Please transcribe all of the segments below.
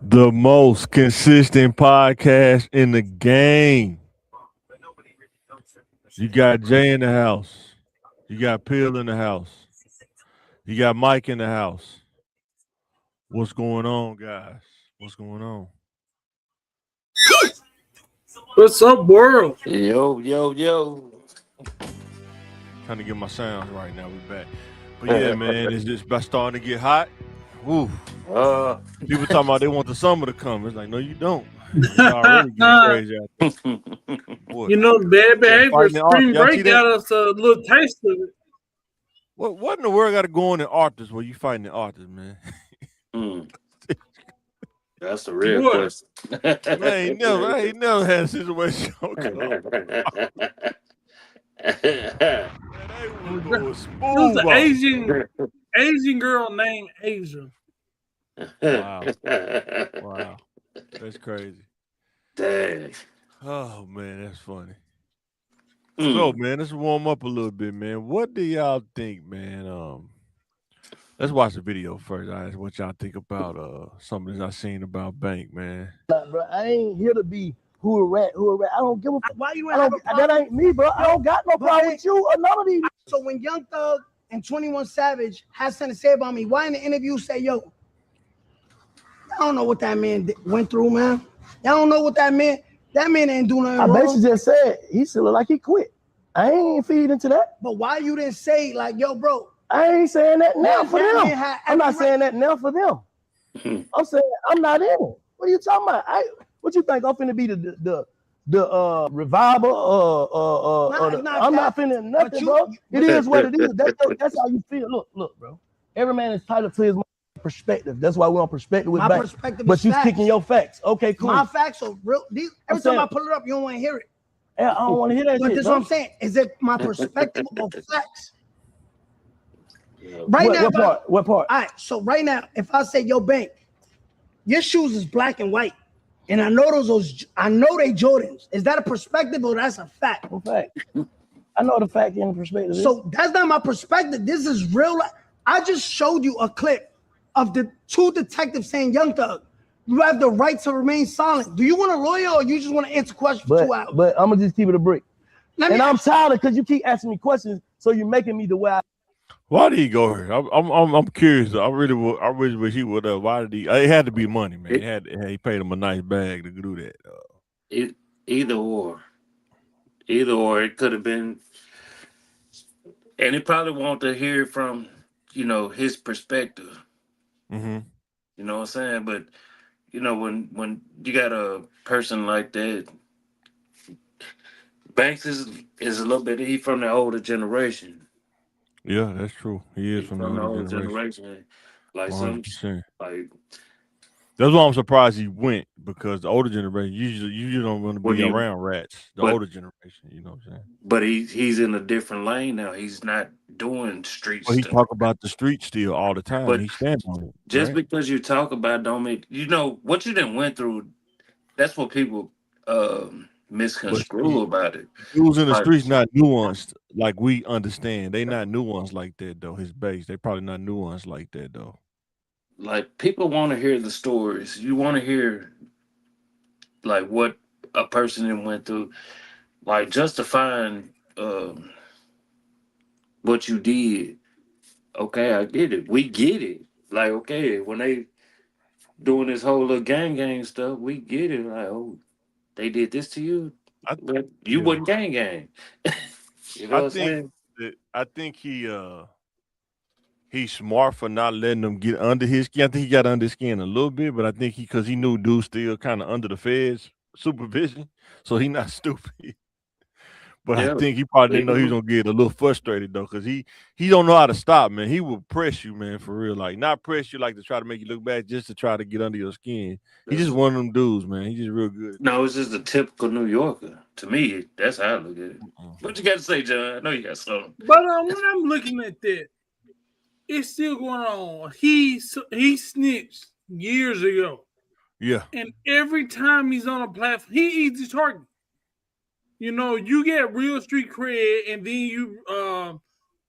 The most consistent podcast in the game. You got Jay in the house. You got Pill in the house. You got Mike in the house. What's going on, guys? What's going on? What's up, world? Yo, yo, yo. Trying to get my sounds right now. We back. But yeah, man, it's just about starting to get hot. Woo. uh, People talking about they want the summer to come. It's like, no, you don't. It's already getting crazy out there. Boy, You know, bad yeah, behavior. fighting the Arctic. Spring Y'all see break that? got us a little taste of it. What in the world got to go on in Arctic where you fighting the Arctic, man? mm, that's the real What? question. I ain't never had a situation because man, they was going It was smooth an out. Asian girl named Asia. Wow, wow, that's crazy. Dang. Oh man, that's funny. So Mm. man, let's warm up a little bit, man. What do y'all think, man? Let's watch the video first. Guys, what y'all think about something I seen about Bank, man? Bro. I ain't here to be who a rat, who a rat. I don't give a fuck. Why you I ain't have don't. a problem? That ain't me, bro. I don't got no problem with you or none of these. So when Young Thug and 21 Savage had something to say about me, why in the interview say, yo, I don't know what that man went through, man. Y'all don't know what that man ain't do nothing I wrong. basically just said he still look like he quit. I ain't feed into that. But why you didn't say, like, yo, bro, I ainn saying that now for that man them. had I'm not every saying that now for them. I'm saying I'm not in it. What are you talking about? What you think I'm finna be the revival? I'm not finna nothing, bro. It is what it is. That's how you feel. Look, bro. Every man is entitled to his perspective. That's why we're on perspective with my Bank. perspective But is you facts. kicking your facts. Okay, cool. My facts are real. Every time I pull it up, you don't want to hear it. I don't want to hear that But shit. this is what I'm saying. Is it my perspective of facts? Yeah. Right now, What part? All right, so right now, if I say, yo, Bank, your shoes is black and white, and I know I know they Jordans. Is that a perspective or that's a fact? What fact? I know the fact and the perspective. So that's not my perspective. This is real life. I just showed you a clip of the two detectives saying, Young Thug, you have the right to remain silent. Do you want a lawyer or you just want to answer questions for 2 hours? But I'm gonna just keep it a brick. And I'm tired of because you keep asking me questions, so you're making me the way I. Why did he go here? I'm curious. I really wish he would have. Why did he? It had to be money, man. He paid him a nice bag to do that. It, either or. Either or. It could have been. And he probably wanted to hear from, his perspective. Mm-hmm. You know what I'm saying? But, when you got a person like that, Banks is a little bit, he from the older generation. Yeah, that's true. He is He from the from the older older generation. generation. Like some, 100%. like, That's why I'm surprised he went because the older generation usually don't want to when be he, around rats. The but older generation, you know what I'm saying? but he's in a different lane now. He's not doing street Well, he stuff. talk about the street still all the time. But He stand on it, just right? because you talk about it don't make what you didn't went through. That's what people But misconstrue see, about it. dudes in the Like, streets not nuanced like we understand. They not nuanced like that though. His base, they probably not nuanced like that though. people want to hear the stories. You want to hear like what a person then went through. Like justifying what you did. Okay, I get it. We get it. Like, okay, when they doing this whole little gang stuff, we get it. Like, oh, they did this to you, I but you yeah. wasn't gang. You know I what I'm think saying? I think he's smart for not letting them get under his skin. I think he got under his skin a little bit, but I think because he knew dude still kind of under the feds supervision, so he not stupid. But I Yeah. think he probably didn't know he was gonna get a little frustrated though, because he don't know how to stop, man. He will press you, man, for real. Like not press you like to try to make you look bad, just to try to get under your skin. He's just one of them dudes, man. He's just real good at that. No, it's just a typical New Yorker. To me, that's how I look at it. What you got to say, John? I know you got something. But when I'm looking at that, it's still going on. He snitched years ago, Yeah. and every time he's on a platform, he eats his target. You get real street cred, and then you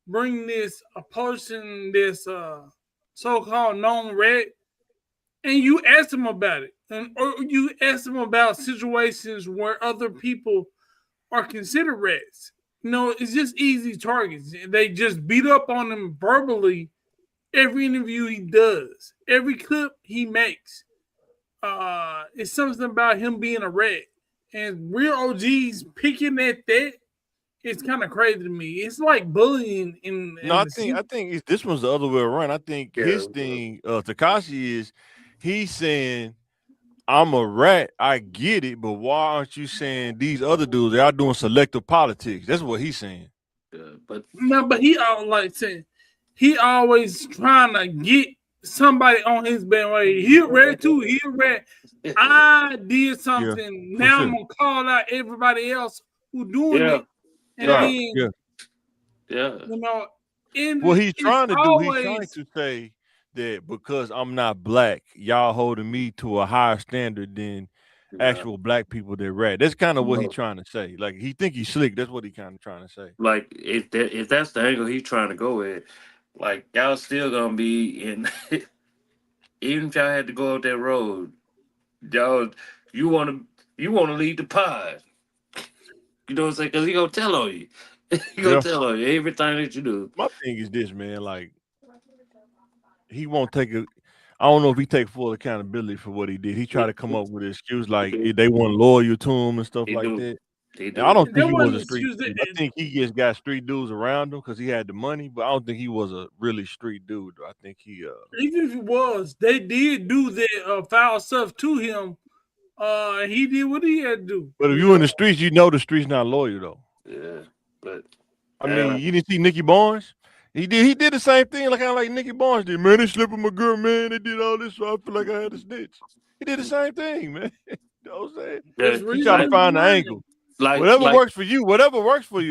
bring this a person this so-called known rat and you ask them about it, or you ask them about situations where other people are considered rats. It's just easy targets. They just beat up on him verbally every interview he does, every clip he makes. It's something about him being a rat, and real OGs picking at that. It's kind of crazy to me. It's like bullying in No, I the think this one's the other way around. I think his thing, Takashi, is he's saying, I'm a rat, I get it, but why aren't you saying these other dudes, they are doing selective politics? That's what he's saying. But he always trying to get somebody on his bandwagon. He a rat too. He a rat. I did something. Now I'm gonna call out everybody else who doing it, and then what he's trying to do, he's trying to say that because I'm not black, y'all holding me to a higher standard than actual black people that rat. That's kind of what he's trying to say. Like he think he's slick. That's what he kind of trying to say. Like if that's the angle he's trying to go at, like y'all still gonna be in. Even if y'all had to go up that road, y'all you want to lead the pod. You know what I'm saying? Because he gonna tell on you. He gonna tell on you everything that you do. My thing is this, man. Like he won't take a. I don't know if he take full accountability for what he did. He tried to come up with an excuse like they weren't loyal to him and stuff like that. I don't think he was a street dude. I think he just got street dudes around him because he had the money, but I don't think he was a really street dude. I think he even if he was, they did do that foul stuff to him. He did what he had to do. But if you in the streets, you know the streets not loyal though. Yeah, but I mean, you didn't see Nicky Barnes? He did the same thing, like kind of like Nicky Barnes did. Man, they slipping my girl, man. They did all this, so I feel like I had a snitch. He did the same thing, man. You know what I'm saying? He try to find the angle. Whatever works for you, it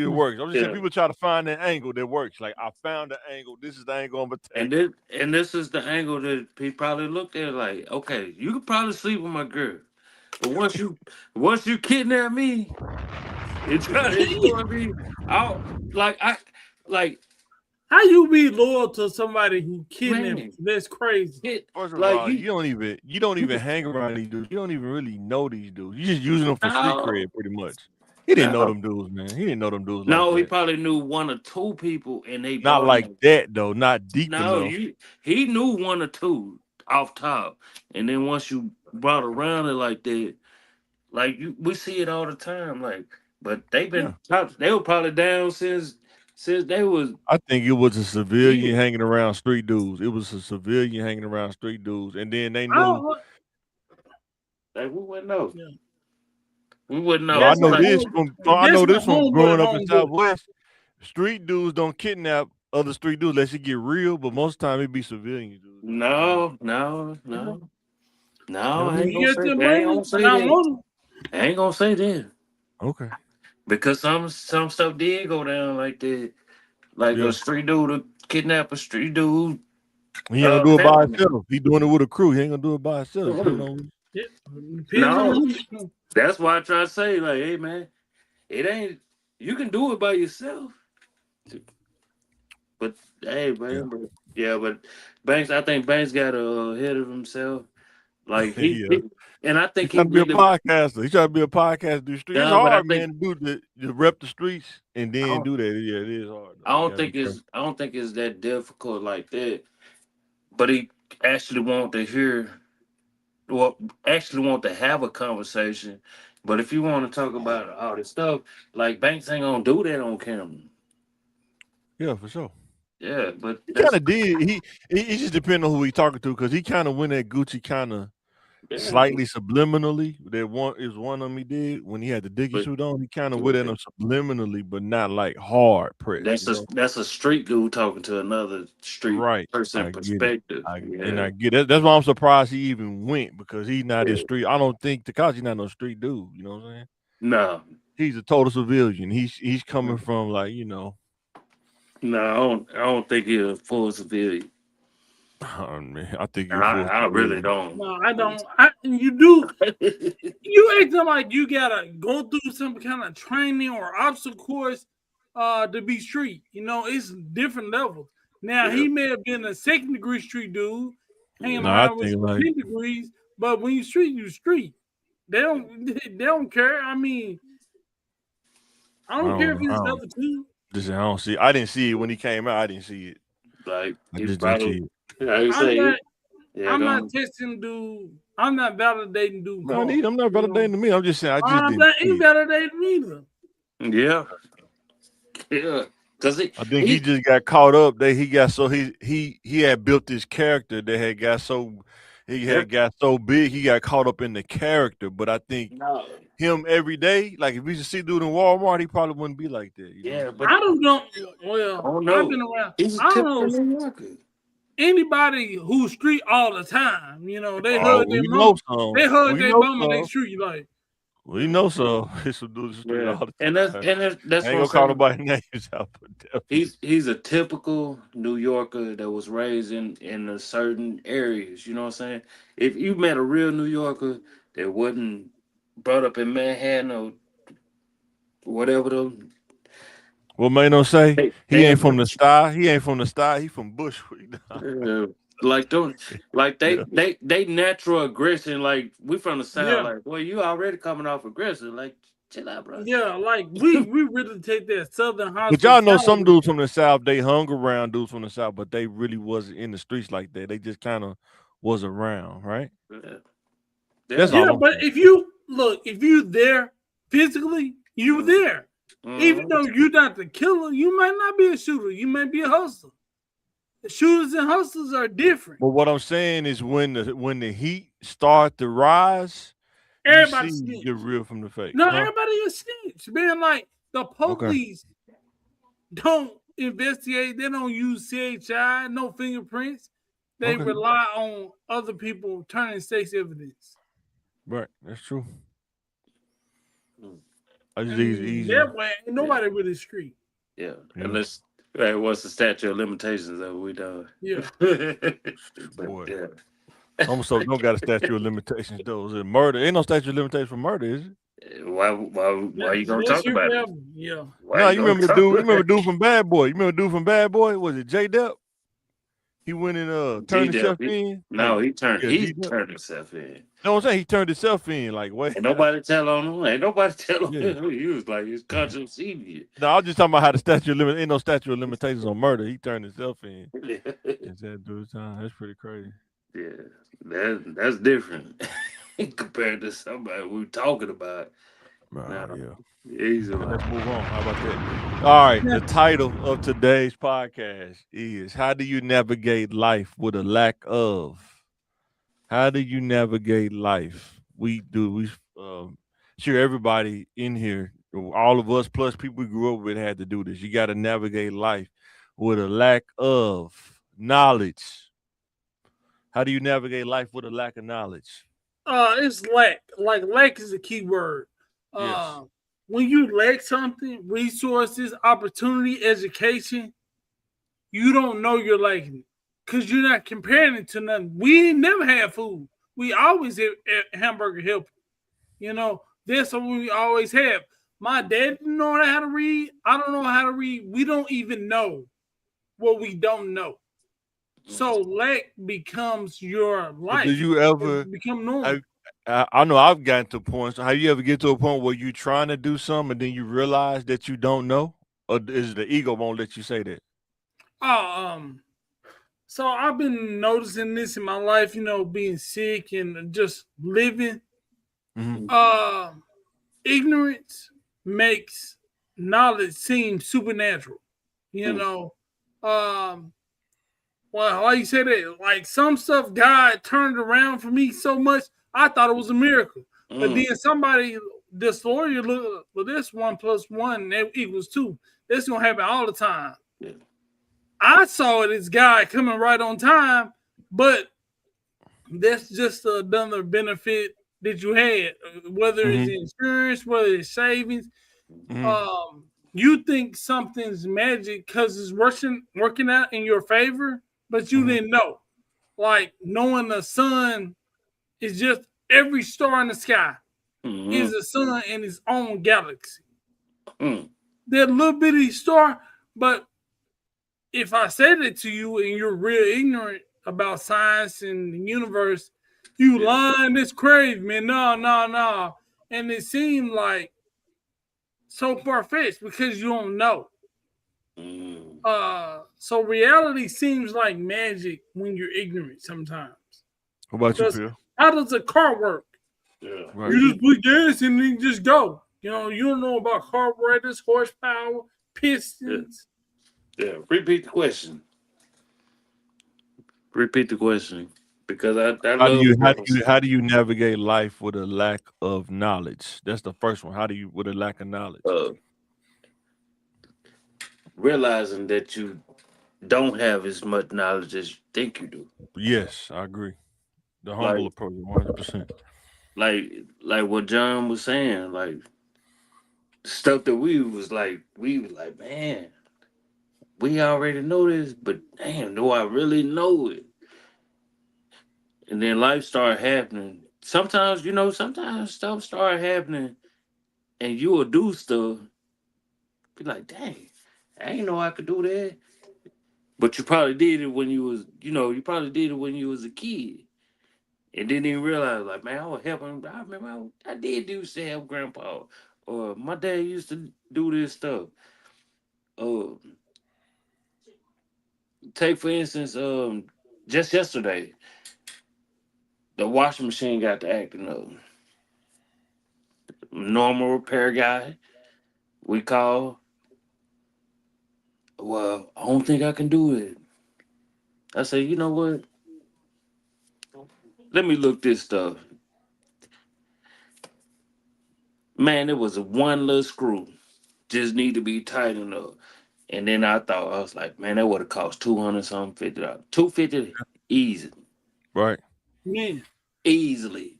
works. I'm just saying people try to find that angle that works. Like I found the angle. This is the angle I'm gonna take. And this is the angle that he probably looked at like, okay, you could probably sleep with my girl, but once you kidnap me, it's gonna be out. How you be loyal to somebody who kidnapped you? That's crazy. First of all, you don't even hang around these dudes. You don't even really know these dudes. You just using them for street cred, pretty much. He didn't know them dudes, man. He didn't know them dudes. No, he probably knew one or two people, and they not like that though. Not deep enough. He knew one or two off top, and then once you brought around it like that, we see it all the time. Like, but they were probably down since they was. I think it was a civilian hanging around street dudes. It was a civilian hanging around street dudes, and then they knew. Like we wouldn't know. Yeah. We wouldn't know. I know this from growing up in Southwest. Street dudes don't kidnap other street dudes unless it get real, but most of the time it be civilian dudes. No. I ain't gonna say that. Okay. Because some stuff did go down like that. Like a street dude to kidnap a street dude. He ain't gonna do it by himself. He doing it with a crew. He ain't gonna do it by himself. No. That's why I try to say, like, hey man, it ain't you can do it by yourself. But hey, man, but Banks, I think Banks got ahead of himself. Like and I think he's trying to be a podcaster. He's trying to be a podcaster. Do streets. It's hard, man, to rep the streets and then do that. Yeah, it is hard. I don't think it's that difficult like that. But he actually want to have a conversation. But if you want to talk about all this stuff, like Banks ain't gonna do that on camera. Yeah, for sure. Yeah, but he kind of did. He just depends on who he talking to because he kind of went at Gucci kind of slightly subliminally. That one of them he did when he had the Dickie suit on. He kind of went at him subliminally, but not like hard press. That's a street dude talking to another street person perspective. And I get it. That's why I'm surprised he even went because he's not a street. I don't think Tekashi not no street dude. You know what I'm saying? No, he's a total civilian. He's coming from like No, I don't think he's a full civilian. Oh, man, I think I really don't. No, I don't. You do. You acting like you gotta go through some kind of training or obstacle course to be street. It's different levels. Now he may have been a second degree street dude, hanging No, I around with think some like 10 degrees, but when you street. They don't care. I mean, I I don't care if don't, I it's don't, level 2. just I don't see. I didn't see it when he came out. I didn't see it. Like I he just didn't probably, see it. like you I'm say, not yeah, I'm not don't. testing dude. I'm not validating dude. No, I'm not validating to me. I'm just saying I just I'm didn't not see it. invalidating either. Yeah, yeah, because I think he just got caught up. That he got so he had built this character that had got so got so big. He got caught up in the character. But I think no, him every day, like if we just see dude in Walmart, he probably wouldn't be like that. You know? yeah, but I don't know. I Well, don't I've know. been around. He's a I don't typical know New Yorker. anybody who's street all the time. You know, they Oh, hug their we mama. know some. They hug We their know mama. They some. street like. We know some. It's some dudes in the street Yeah, all the and time. that's I ain't what I'm gonna call saying. nobody names out, but definitely. He's a typical New Yorker that was raised in a certain areas. You know what I'm saying? If you met a real New Yorker that wasn't brought up in Manhattan or whatever, though, What Mano say? He they ain't from the sty. He ain't from the sty. He from Bushwick. like don't like Yeah. they natural aggression. Like we from the south. Yeah. Like, well, you already coming off aggressive. Like, chill out, bro. Yeah, like we really take that southern But y'all know some hospitality. dudes from the South, they hung around dudes from the South, but they really wasn't in the streets like that. They just kind of was around, right? Yeah. That's Yeah, all I'm but saying. if you there physically, you there. Even though you're not the killer, you might not be a shooter. You might be a hustler. The shooters and hustlers are different. But what I'm saying is when the heat start to rise, Everybody you see snitch. the real from the fake. No, huh? everybody is snitch. Man, like the police don't investigate. They don't use CHI, no fingerprints. They rely on other people turning state's evidence. Right, that's true. I just easy. That way, ain't nobody really street. Yeah, unless what's the statute of limitations that we done? Yeah, Boy. Yeah. Almost so don't got a statute of limitations though. Is it murder? Ain't no statute of limitations for murder, is it? Why you gonna talk about it? Yeah. No, you remember the dude? You remember dude from Bad Boy? You remember dude from Bad Boy? Was it J Depp? He went and turned himself in. No, he turned G-Dep. turned himself in. No, I'm saying he turned himself in. Like, wait. Ain't nobody tell on him. Ain't nobody tell on him. He was like his conscience idiot. No, I was just talking about how the statute of limit ain't no statute of limitations on murder. He turned himself in. Is that dude's time? That's pretty crazy. Yeah, that's different compared to somebody we talking about. Easily. Let's move on. How about that? All right. The title of today's podcast is "How do you navigate life with a lack of?" How do you navigate life? We sure everybody in here, all of us plus people we grew up with had to do this. You got to navigate life with a lack of knowledge. How do you navigate life with a lack of knowledge? It's lack. Like lack is a key word. Yes. When you lack something, resources, opportunity, education, you don't know you're lacking it because you're not comparing it to nothing. We ain't never had food. We always have hamburger helper. You know, that's what we always have. My dad didn't know how to read. I don't know how to read. We don't even know what we don't know. So lack becomes your life. Did you ever become normal? I know I've gotten to points. How you ever get to a point where you're trying to do something and then you realize that you don't know? Or is the ego won't let you say that? So I've been noticing this in my life, you know, being sick and just living. Mm-hmm. Ignorance makes knowledge seem supernatural. You know, well, how you say that? Like some stuff God turned around for me so much, I thought it was a miracle. But then this lawyer look, well, this 1 + 1 equals 2. That's gonna happen all the time. Yeah. I saw this guy coming right on time, but that's just another benefit that you had, whether it's insurance, whether it's savings. You think something's magic because it's working out in your favor, but you didn't know. Like knowing the sun is just every star in the sky is a sun in its own galaxy. That little bitty star, but if I said it to you and you're real ignorant, about science and the universe, you lying, it's crazy, man. No. And it seemed like so far-fetched because you don't know. So reality seems like magic when you're ignorant sometimes. What about you, Phil? How does a car work? Yeah. Right. You just put gas in and you just go. You don't know about carburetors, horsepower, pistons. Yeah. Repeat the question. Because I How do you navigate life with a lack of knowledge? That's the first one. How do you with a lack of knowledge? Realizing that you don't have as much knowledge as you think you do. Yes, I agree. The humble approach, 100%. Like what John was saying, like stuff that we was like, man, we already know this, but damn, do I really know it? And then life started happening. Sometimes stuff start happening, and you will do stuff. Be like, dang, I ain't know I could do that. But you probably did it when you was, a kid. And didn't even realize, like, man, I was helping. I remember I did used to help grandpa. Or my dad used to do this stuff. Take for instance, just yesterday, the washing machine got to acting up. Normal repair guy, we call. Well, I don't think I can do it. I say, you know what? Let me look this stuff. Man, it was a one little screw. Just need to be tightened up. And then I was like, man, that would have cost $200 something, $50. $250 easy. Right. Man. Easily.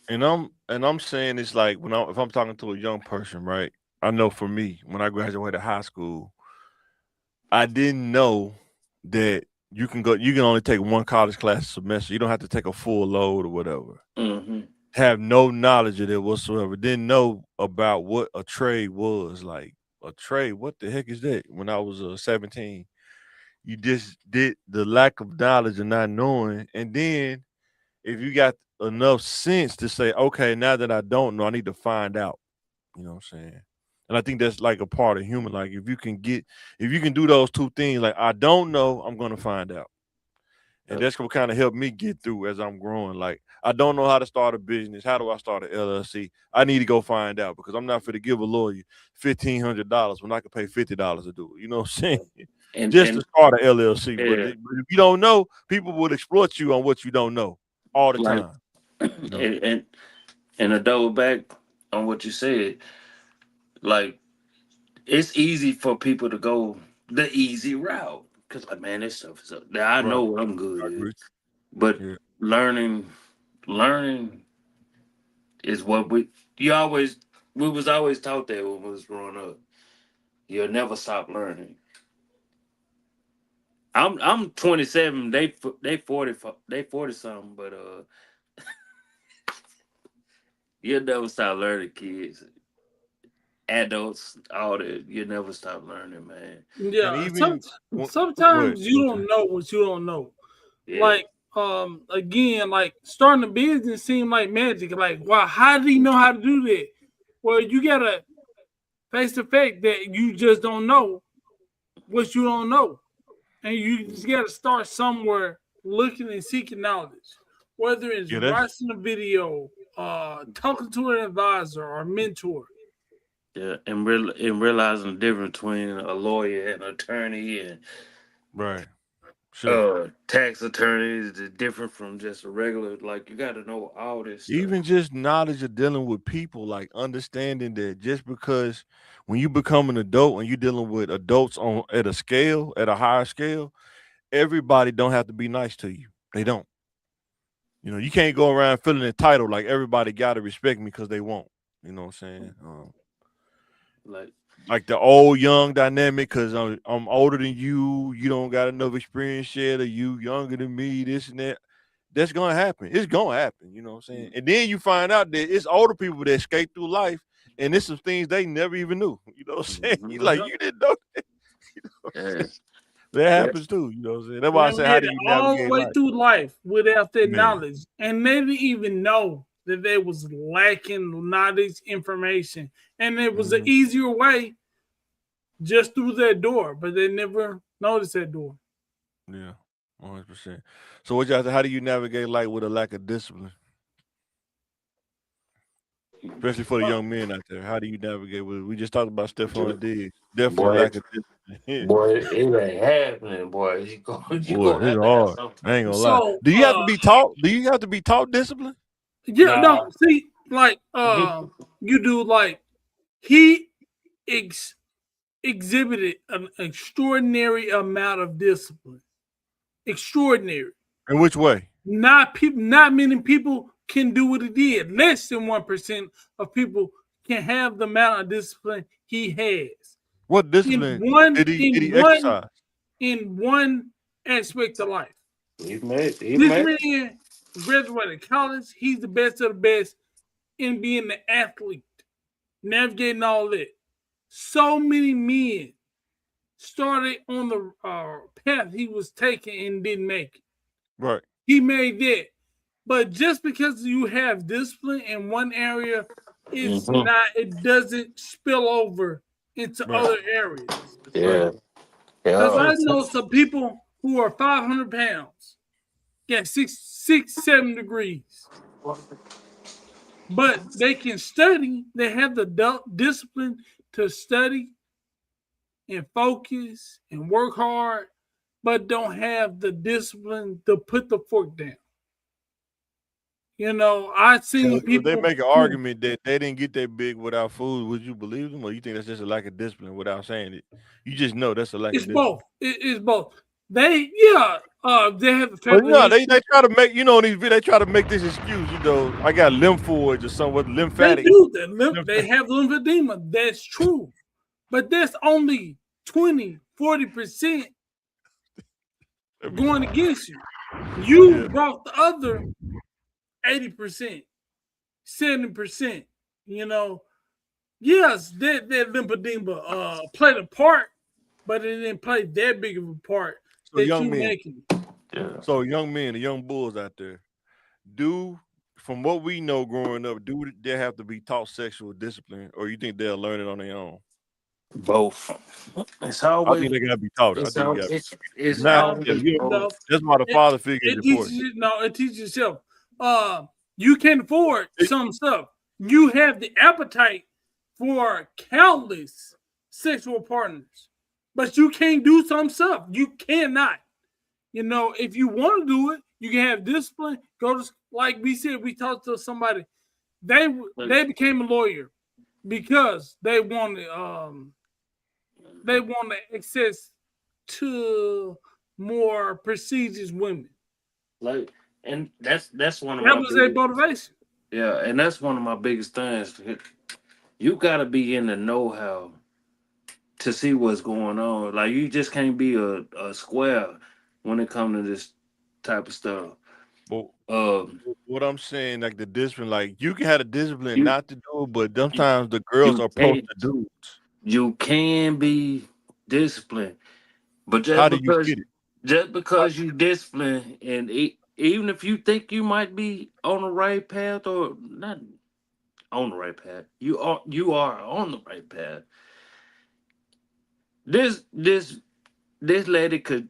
And I'm saying it's like if I'm talking to a young person, right? I know for me, when I graduated high school, I didn't know that you can only take one college class a semester. You don't have to take a full load or whatever. Mm-hmm. Have no knowledge of it whatsoever. Didn't know about what a trade was. Like a trade, what the heck is that? When I was 17, you just did the lack of knowledge and not knowing. And then if you got enough sense to say, okay, now that I don't know, I need to find out. You know what I'm saying? And I think that's like a part of human. Like if you can do those two things, like I don't know, I'm gonna find out. And that's what kind of helped me get through as I'm growing. Like, I don't know how to start a business. How do I start an LLC? I need to go find out because I'm not going to give a lawyer $1,500 when I can pay $50 to do it. You know what I'm saying? To start an LLC. Yeah. But if you don't know, people will exploit you on what you don't know all the time. You know? And to double back on what you said, like, it's easy for people to go the easy route. Because, like, man, this stuff is up. Now, I know what I'm good at. But learning is what we was always taught that when we was growing up. You'll never stop learning. I'm 27. They 40 something, but you'll never stop learning, kids. Adults, all that, you never stop learning, man. Yeah, sometimes you don't know what you don't know. Yeah. Like, again, like starting a business seemed like magic. Like, wow, how did he know how to do that? Well, you gotta face the fact that you just don't know what you don't know, and you just gotta start somewhere, looking and seeking knowledge, whether it's watching a video, talking to an advisor or mentor. Yeah, and realizing the difference between a lawyer and an attorney and tax attorneys is different from just a regular. Like, you got to know all this stuff. Even just knowledge of dealing with people, like understanding that just because when you become an adult and you're dealing with adults at a higher scale, everybody don't have to be nice to you. They don't. You know, you can't go around feeling entitled like everybody got to respect me because they won't. You know what I'm saying? Like the old young dynamic, because I'm older than you. You don't got enough experience yet, or you younger than me. This and that. That's gonna happen. It's gonna happen. You know what I'm saying? And then you find out that it's older people that skate through life, and it's some things they never even knew. You know what I'm saying? You didn't know that. You know That happens too. You know what I'm saying? That's why I They say, how made do it you all the navigate way life? through life without that Man. knowledge, and they didn't even know that they was lacking knowledge, information, and it was an easier way just through that door, but they never noticed that door. Yeah, 100%. So what y'all say? How do you navigate life with a lack of discipline? Especially for the young men out there. How do you navigate with it? We just talked about Stephon Diggs. Definitely Boy, lack of discipline. boy, it ain't happening, boy. You Boy, gonna it's have to have hard. something. I ain't gonna lie. So, Do you have to be taught? Do you have to be taught discipline? yeah, no, Nah. see, like, you do like he exhibited an extraordinary amount of discipline. Extraordinary. In which way? Not many people can do what he did. Less than 1% of people can have the amount of discipline he has. What discipline did he exercise? In one aspect of life. He This made. man graduated college. He's the best of the best in being an athlete, navigating all that. So many men started on the path he was taking and didn't make it. Right. He made that. But just because you have discipline in one area, it's not, it doesn't spill over into other areas. Yeah. Because I know some people who are 500 pounds, get 7 degrees. But they can study, they have the discipline to study and focus and work hard, but don't have the discipline to put the fork down. You know, I've seen people. They make an argument that they didn't get that big without food. Would you believe them, or you think that's just a lack of discipline without saying it? You just know that's a lack of discipline. Both. It's both. They have the But yeah, they try to make, you know, these they try to make this excuse. You know, I got lymphoids or something, lymphatic. They do that. They have lymphedema. That's true, but that's only 20-40% going against you. You brought the other 80%, 70%. You know, yes, that lymphedema played a part, but it didn't play that big of a part. So young men, so young men, the young bulls out there, from what we know growing up, do they have to be taught sexual discipline, or you think they'll learn it on their own? Both. It's always. I think they gotta be taught. It's not. That's why the father figure is important. It teaches yourself. You can afford some stuff. You have the appetite for countless sexual partners, but you can't do some stuff. You cannot. You know, if you want to do it, you can have discipline. Go to, like we said, we talked to somebody. They became a lawyer because they wanted access to more prestigious women. Like, and that's one of that was their motivation. Yeah, and that's one of my biggest things. You gotta be in the know-how to see what's going on. Like, you just can't be a square when it comes to this type of stuff. What I'm saying, like the discipline, like you can have a discipline not to do it, but sometimes the girls approach the dudes. You can be disciplined, but just because you disciplined, and even if you think you might be on the right path or not on the right path, you are on the right path. This lady could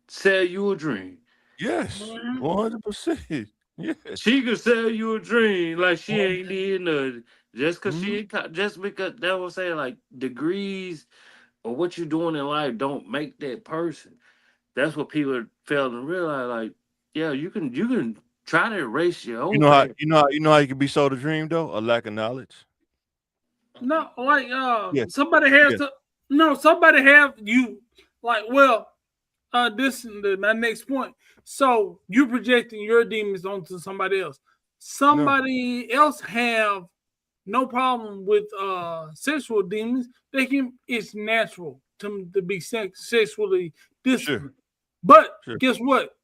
sell you a dream. Yes, 100%. Yes. She could sell you a dream like she ain't did nothing. Just because that was saying, like, degrees or what you're doing in life don't make that person. That's what people fail to realize. Like, yeah, you can try to erase your own. You know how you can be sold a dream though? A lack of knowledge. No, like somebody has to. No, somebody have you. Like, well, this is my next point. So you're projecting your demons onto somebody else. Somebody else have no problem with sexual demons. It's natural to be sexually disciplined. Sure. But guess what?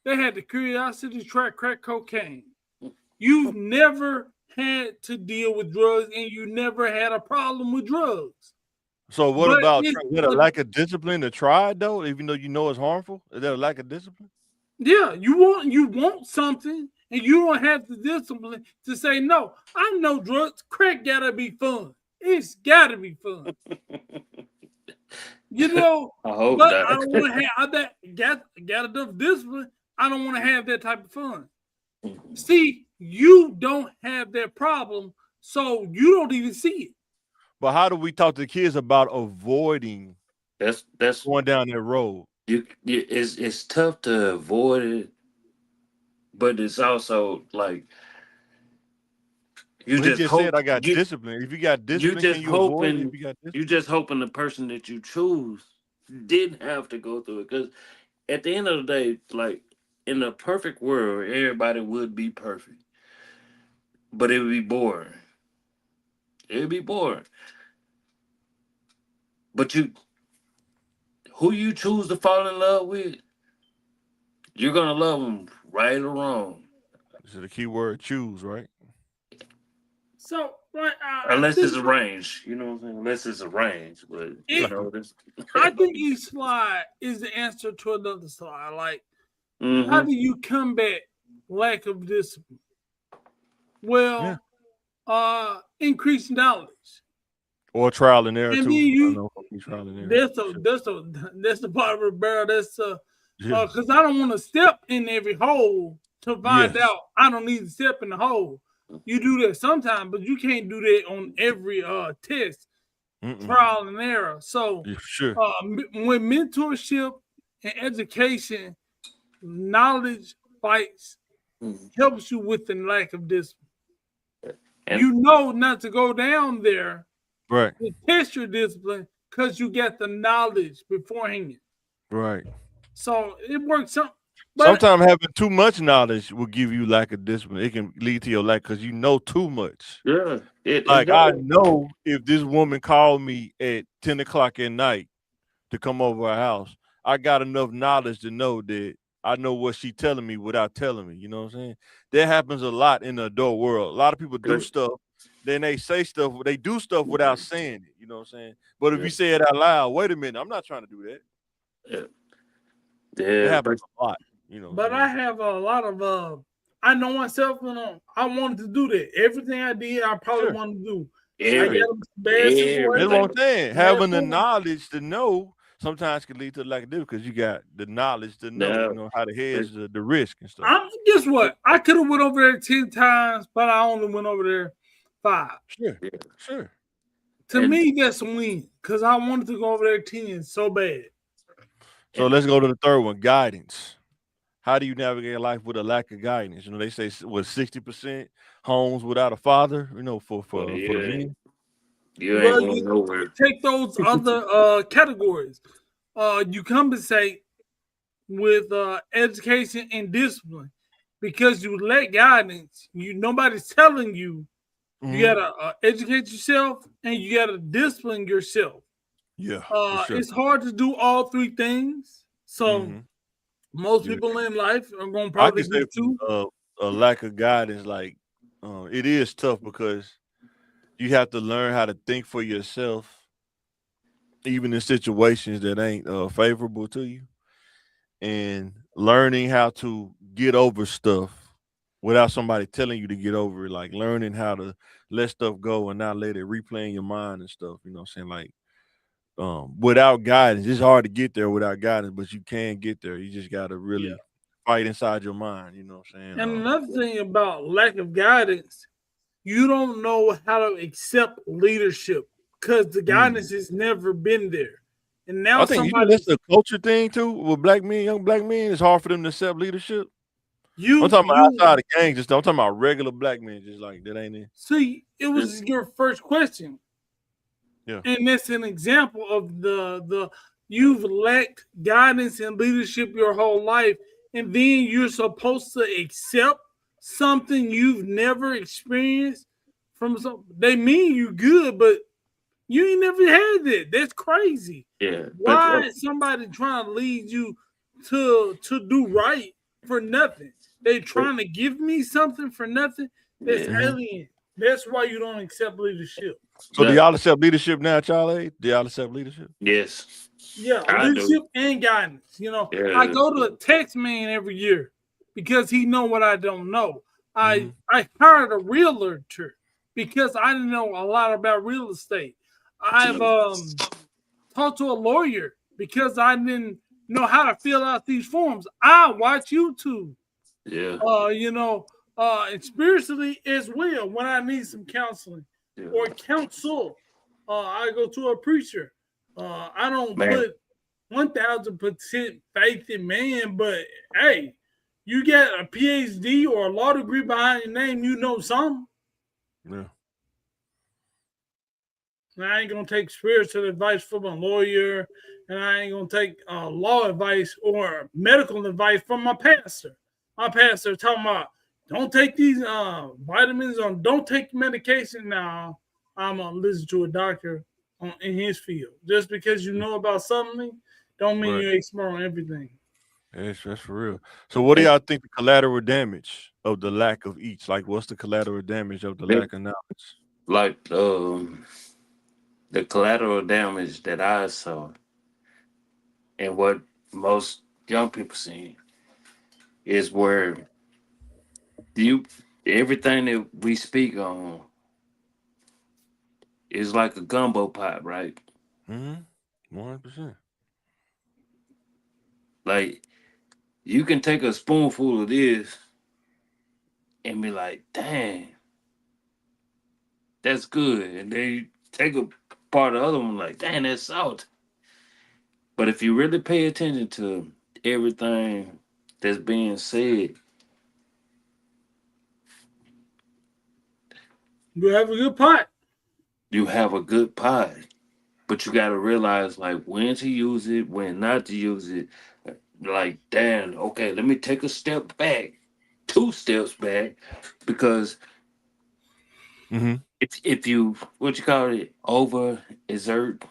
They had the curiosity to try crack cocaine. You've never had to deal with drugs, and you never had a problem with drugs. So what But about it, is that a but lack of discipline to try it though, even though you know it's harmful? Is that a lack of discipline? yeah, you want something, and you don't have the discipline to say no. I know drugs, crack gotta be fun. It's gotta be fun. You know, I hope but I not. don't want to have I got enough discipline. I don't want to have that type of fun. See, you don't have that problem, so you don't even see it. But how do we talk to kids about avoiding That's going down that road? it's tough to avoid it, but it's also like you Well, he just just said hope I got discipline. If you got you discipline, just can you avoid it if hoping you got you discipline? just hoping the person that you choose didn't have to go through it. Because at the end of the day, like in a perfect world, everybody would be perfect, but it would be boring. It would be boring. But who you choose to fall in love with, you're gonna love them right or wrong, This is the key word choose, right? So, right, unless it's arranged. You know what I'm saying? Unless it's arranged, but you it, know this. I think each slide is the answer to another slide. Like, how Mm-hmm. do you combat lack of discipline? Well, increase knowledge, Or trial and error and then too. I you know trial and error. that's the part of the barrel. That's Yeah. because I don't want to step in every hole to find Yes. out I don't need to step in the hole. You do that sometimes, but you can't do that on every test. Trial and error. So, Yeah, sure. when mentorship and education, knowledge fights helps you with the lack of discipline. And You know not to go down there Right. to test your discipline because you got the knowledge beforehand. Right. So it works out. But Sometimes having too much knowledge will give you lack of discipline. It can lead to your lack because you know too much. yeah, it Like I does. know if this woman called me at 10 o'clock at night to come over our house, I got enough knowledge to know that I know what she's telling me without telling me. You know what I'm saying? That happens a lot in the adult world. A lot of people do Good. stuff, then they say stuff, they do stuff without saying it. You know what I'm saying? But if Yeah. you say it out loud, wait a minute, I'm not trying to do that. Yeah, It yeah, happens a lot. You know. But I have a lot of I know myself, I wanted to do that. Everything I did, I probably wanted to do. I every, got a bad every, That's what I'm situation. saying. Having the knowledge to know sometimes can lead to lack of difference because you got the knowledge to know, now, you know, how to hedge the risk and stuff. Guess what? I could have went over there 10 times, but I only went over there 5. Sure. yeah. Sure. To me, that's a win because I wanted to go over there 10 so bad. So let's go to the third one, guidance. How do you navigate life with a lack of guidance? You know, they say with 60% homes without a father, you know, for the men. You ain't Well, going nowhere. take those other categories. You compensate with education and discipline because you lack guidance. Nobody's telling you. You gotta educate yourself and you gotta discipline yourself. Yeah, for sure. It's hard to do all 3 things. So most people in life are gonna probably do 2. A lack of guidance, like it is tough because you have to learn how to think for yourself, even in situations that ain't favorable to you, and learning how to get over stuff without somebody telling you to get over it, like learning how to let stuff go and not let it replay in your mind and stuff. You know what I'm saying? Like without guidance, it's hard to get there without guidance, but you can get there. You just got to really fight inside your mind. You know what I'm saying? And another thing about lack of guidance, you don't know how to accept leadership because the guidance has never been there. And now I think that's a culture thing too with black men, young black men. It's hard for them to accept leadership. I'm talking about outside the gang, I'm talking about regular black men, just like that ain't it. See, it was your first question. Yeah. And that's an example of the you've lacked guidance and leadership your whole life, and then you're supposed to accept something you've never experienced from some. They mean you good, but you ain't never had that. That's crazy. Yeah. Why is somebody trying to lead you to do right for nothing? They trying to give me something for nothing. That's alien. That's why you don't accept leadership. So do y'all accept leadership now, Charlie? Do y'all accept leadership? Yes. Yeah, I leadership do. and guidance. You know, Yeah. I go to a text man every year because he know what I don't know. I hired a realtor because I didn't know a lot about real estate. I've talked to a lawyer because I didn't know how to fill out these forms. I watch YouTube. Yeah. You know, and spiritually as well when I need some counseling or counsel. I go to a preacher. I don't put 1,000% faith in man, but hey, you get a PhD or a law degree behind your name, you know something. Yeah. And I ain't gonna take spiritual advice from a lawyer, and I ain't gonna take law advice or medical advice from my pastor. My pastor talking about don't take these vitamins or don't take medication. Now I'm gonna listen to a doctor in his field. Just because you know about something, don't mean you're expert on everything. That's for real. So what do y'all think the collateral damage of the lack of each? Like, what's the collateral damage of the lack of knowledge? Like the collateral damage that I saw and what most young people see is where you everything that we speak on is like a gumbo pot, right? 100%. Like you can take a spoonful of this and be like, dang, that's good. And then you take a part of the other one, like, dang, that's salt. But if you really pay attention to everything that's being said, You have a good pot. you have a good pie. But you got to realize, like, when to use it, when not to use it. Like, damn, okay, let me take a step back, 2 steps back, because if you what you call it overexert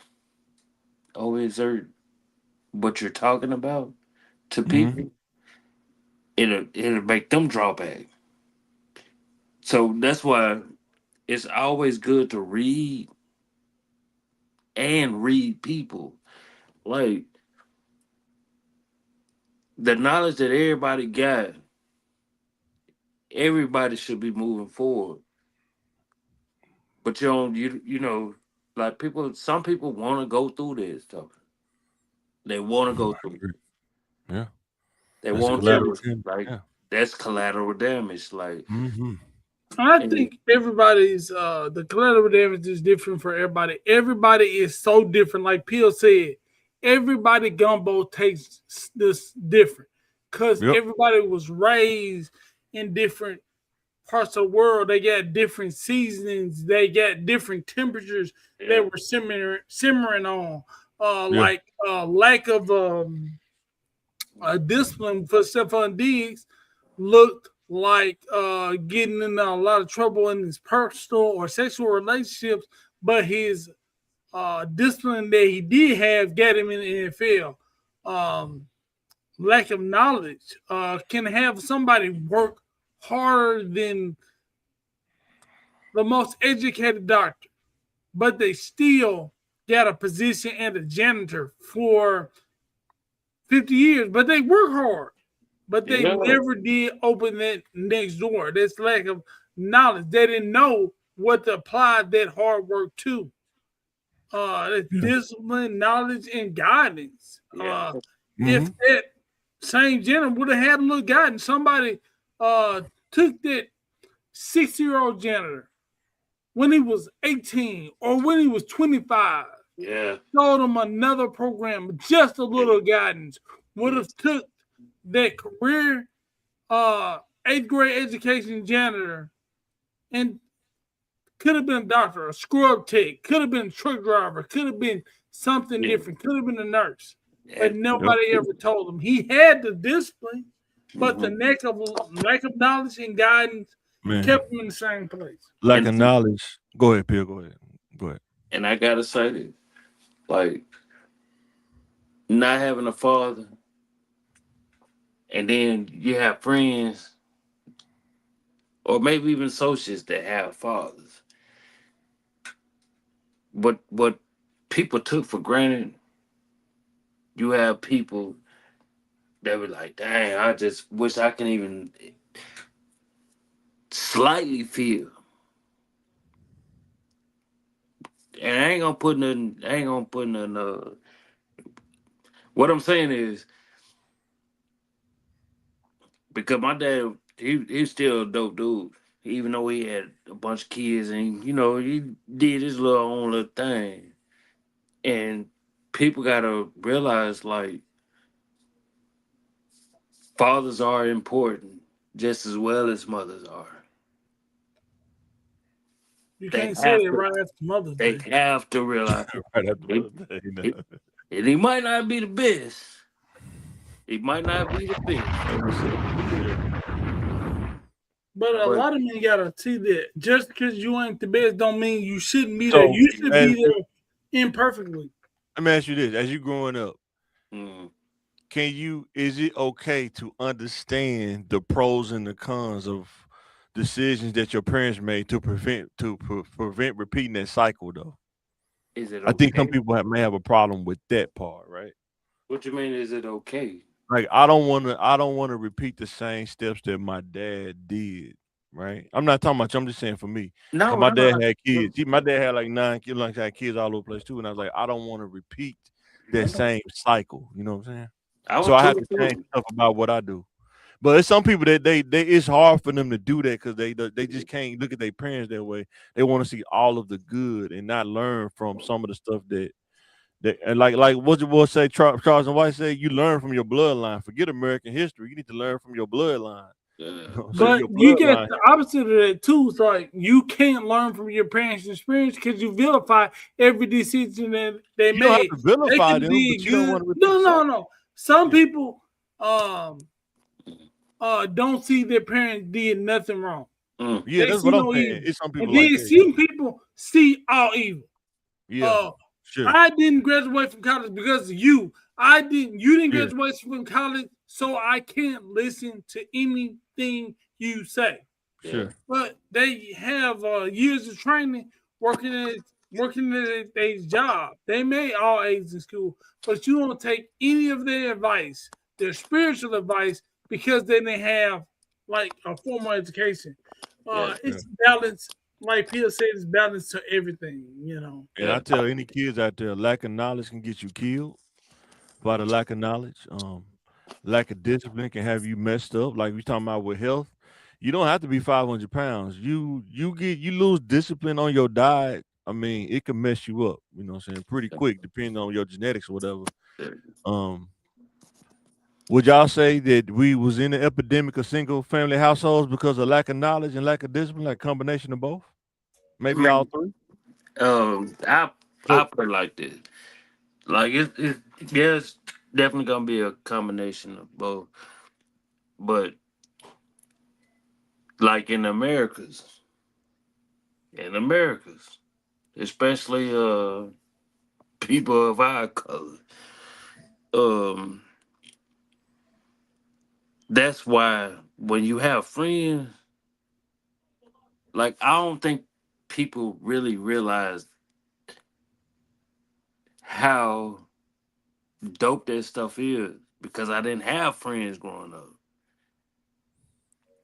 what you're talking about to people, it'll make them draw back. So that's why it's always good to read and read people. Like the knowledge that everybody got, everybody should be moving forward. But you know, like people, some people want to go through this stuff. They want to go through. Yeah. They That's want collateral to damage. like Yeah. that's collateral damage. Like I think everybody's the collateral damage is different for everybody. Everybody is so different. Like Peel said, everybody gumbo tastes this different because everybody was raised in different parts of the world. They got different seasonings. They got different temperatures that were simmering on. Like lack of discipline for Stephon Diggs looked like getting in a lot of trouble in his personal or sexual relationships, but his discipline that he did have got him in the NFL. Lack of knowledge can have somebody work harder than the most educated doctor, but they still got a position and a janitor for 50 years, but they work hard. But they never did open that next door. That's lack of knowledge. They didn't know what to apply that hard work to. Discipline, knowledge, and guidance. If that same gentleman would have had a little guidance, somebody took that 6-year-old janitor when he was 18 or when he was 25, showed him another program, just a little guidance, would have took that career 8th grade education janitor and could have been a doctor, a scrub tech, could have been a truck driver, could have been something different, could have been a nurse. But nobody ever told him. He had the discipline, but the lack of knowledge and guidance kept him in the same place. Lack of knowledge. Go ahead, Pierre. Go ahead. And I gotta say this, like not having a father, and then you have friends, or maybe even associates that have fathers. what people took for granted, you have people that were like, dang, I just wish I can even slightly feel. And I ain't gonna put nothing what I'm saying is, because my dad, he's still a dope dude. Even though he had a bunch of kids and he did his little own little thing. And people gotta realize, like, fathers are important just as well as mothers are. You They can't say have it to right after Mother's they Day. have to realize Right after it, Mother's Day, it, and he might not be the best. He might not be the best. But a But lot of men gotta see that just because you ain't the best don't mean you shouldn't be there. So, You should as, be there imperfectly. let me ask you this: as you growing up, mm, is it okay to understand the pros and the cons of decisions that your parents made to prevent repeating that cycle? Though is it I think some okay? people may have a problem with that part, right? What you mean? Is it okay? Like I don't want to repeat the same steps that my dad did. Right. I'm not talking about you. I'm just saying for me. Cause No, my dad no. had kids. My dad had like 9 kids, like had kids all over the place too. And I was like, I don't want to repeat that same cycle. You know what I'm saying? I So was I have cool to change too. stuff about what I do. But it's some people that they it's hard for them to do that because they just can't look at their parents that way. They want to see all of the good and not learn from some of the stuff that and like what your boy say, Charles and White say, you learn from your bloodline. Forget American history. You need to learn from your bloodline. Yeah. You know, so But your you get bloodline. the opposite of that too. It's like you can't learn from your parents' experience because you vilify every decision that they You don't have made. to They vilify could them, be but you don't good. want to repeat No, the no, cycle. no. Some Yeah, people don't see their parents did nothing wrong. Mm. yeah, They that's see what I'm no saying. evil. It's some And people like then that. some people see all evil. Yeah, Uh, sure, I didn't graduate from college because of you. You didn't yeah, graduate from college, so I can't listen to anything you say. Yeah. sure. But they have years of training working at their job. They made all A's in school, but you don't take any of their advice, their spiritual advice, because they didn't have like a formal education. Yeah. Yeah. It's balance, like Peter said, it's balance to everything. And Yeah. I tell any kids out there, lack of knowledge can get you killed by the lack of knowledge. Lack of discipline can have you messed up. Like we talking about with health, you don't have to be 500 pounds. You lose discipline on your diet. I mean, it can mess you up. You know what I'm saying? Pretty quick, depending on your genetics or whatever. Yeah. Um, would y'all say that we was in an epidemic of single family households because of lack of knowledge and lack of discipline, like combination of both? Maybe all Man, three. I So put it like this. Like there's definitely gonna be a combination of both. But like in Americas, especially people of our color, um, that's why when you have friends, like I don't think people really realize how dope that stuff is because I didn't have friends growing up.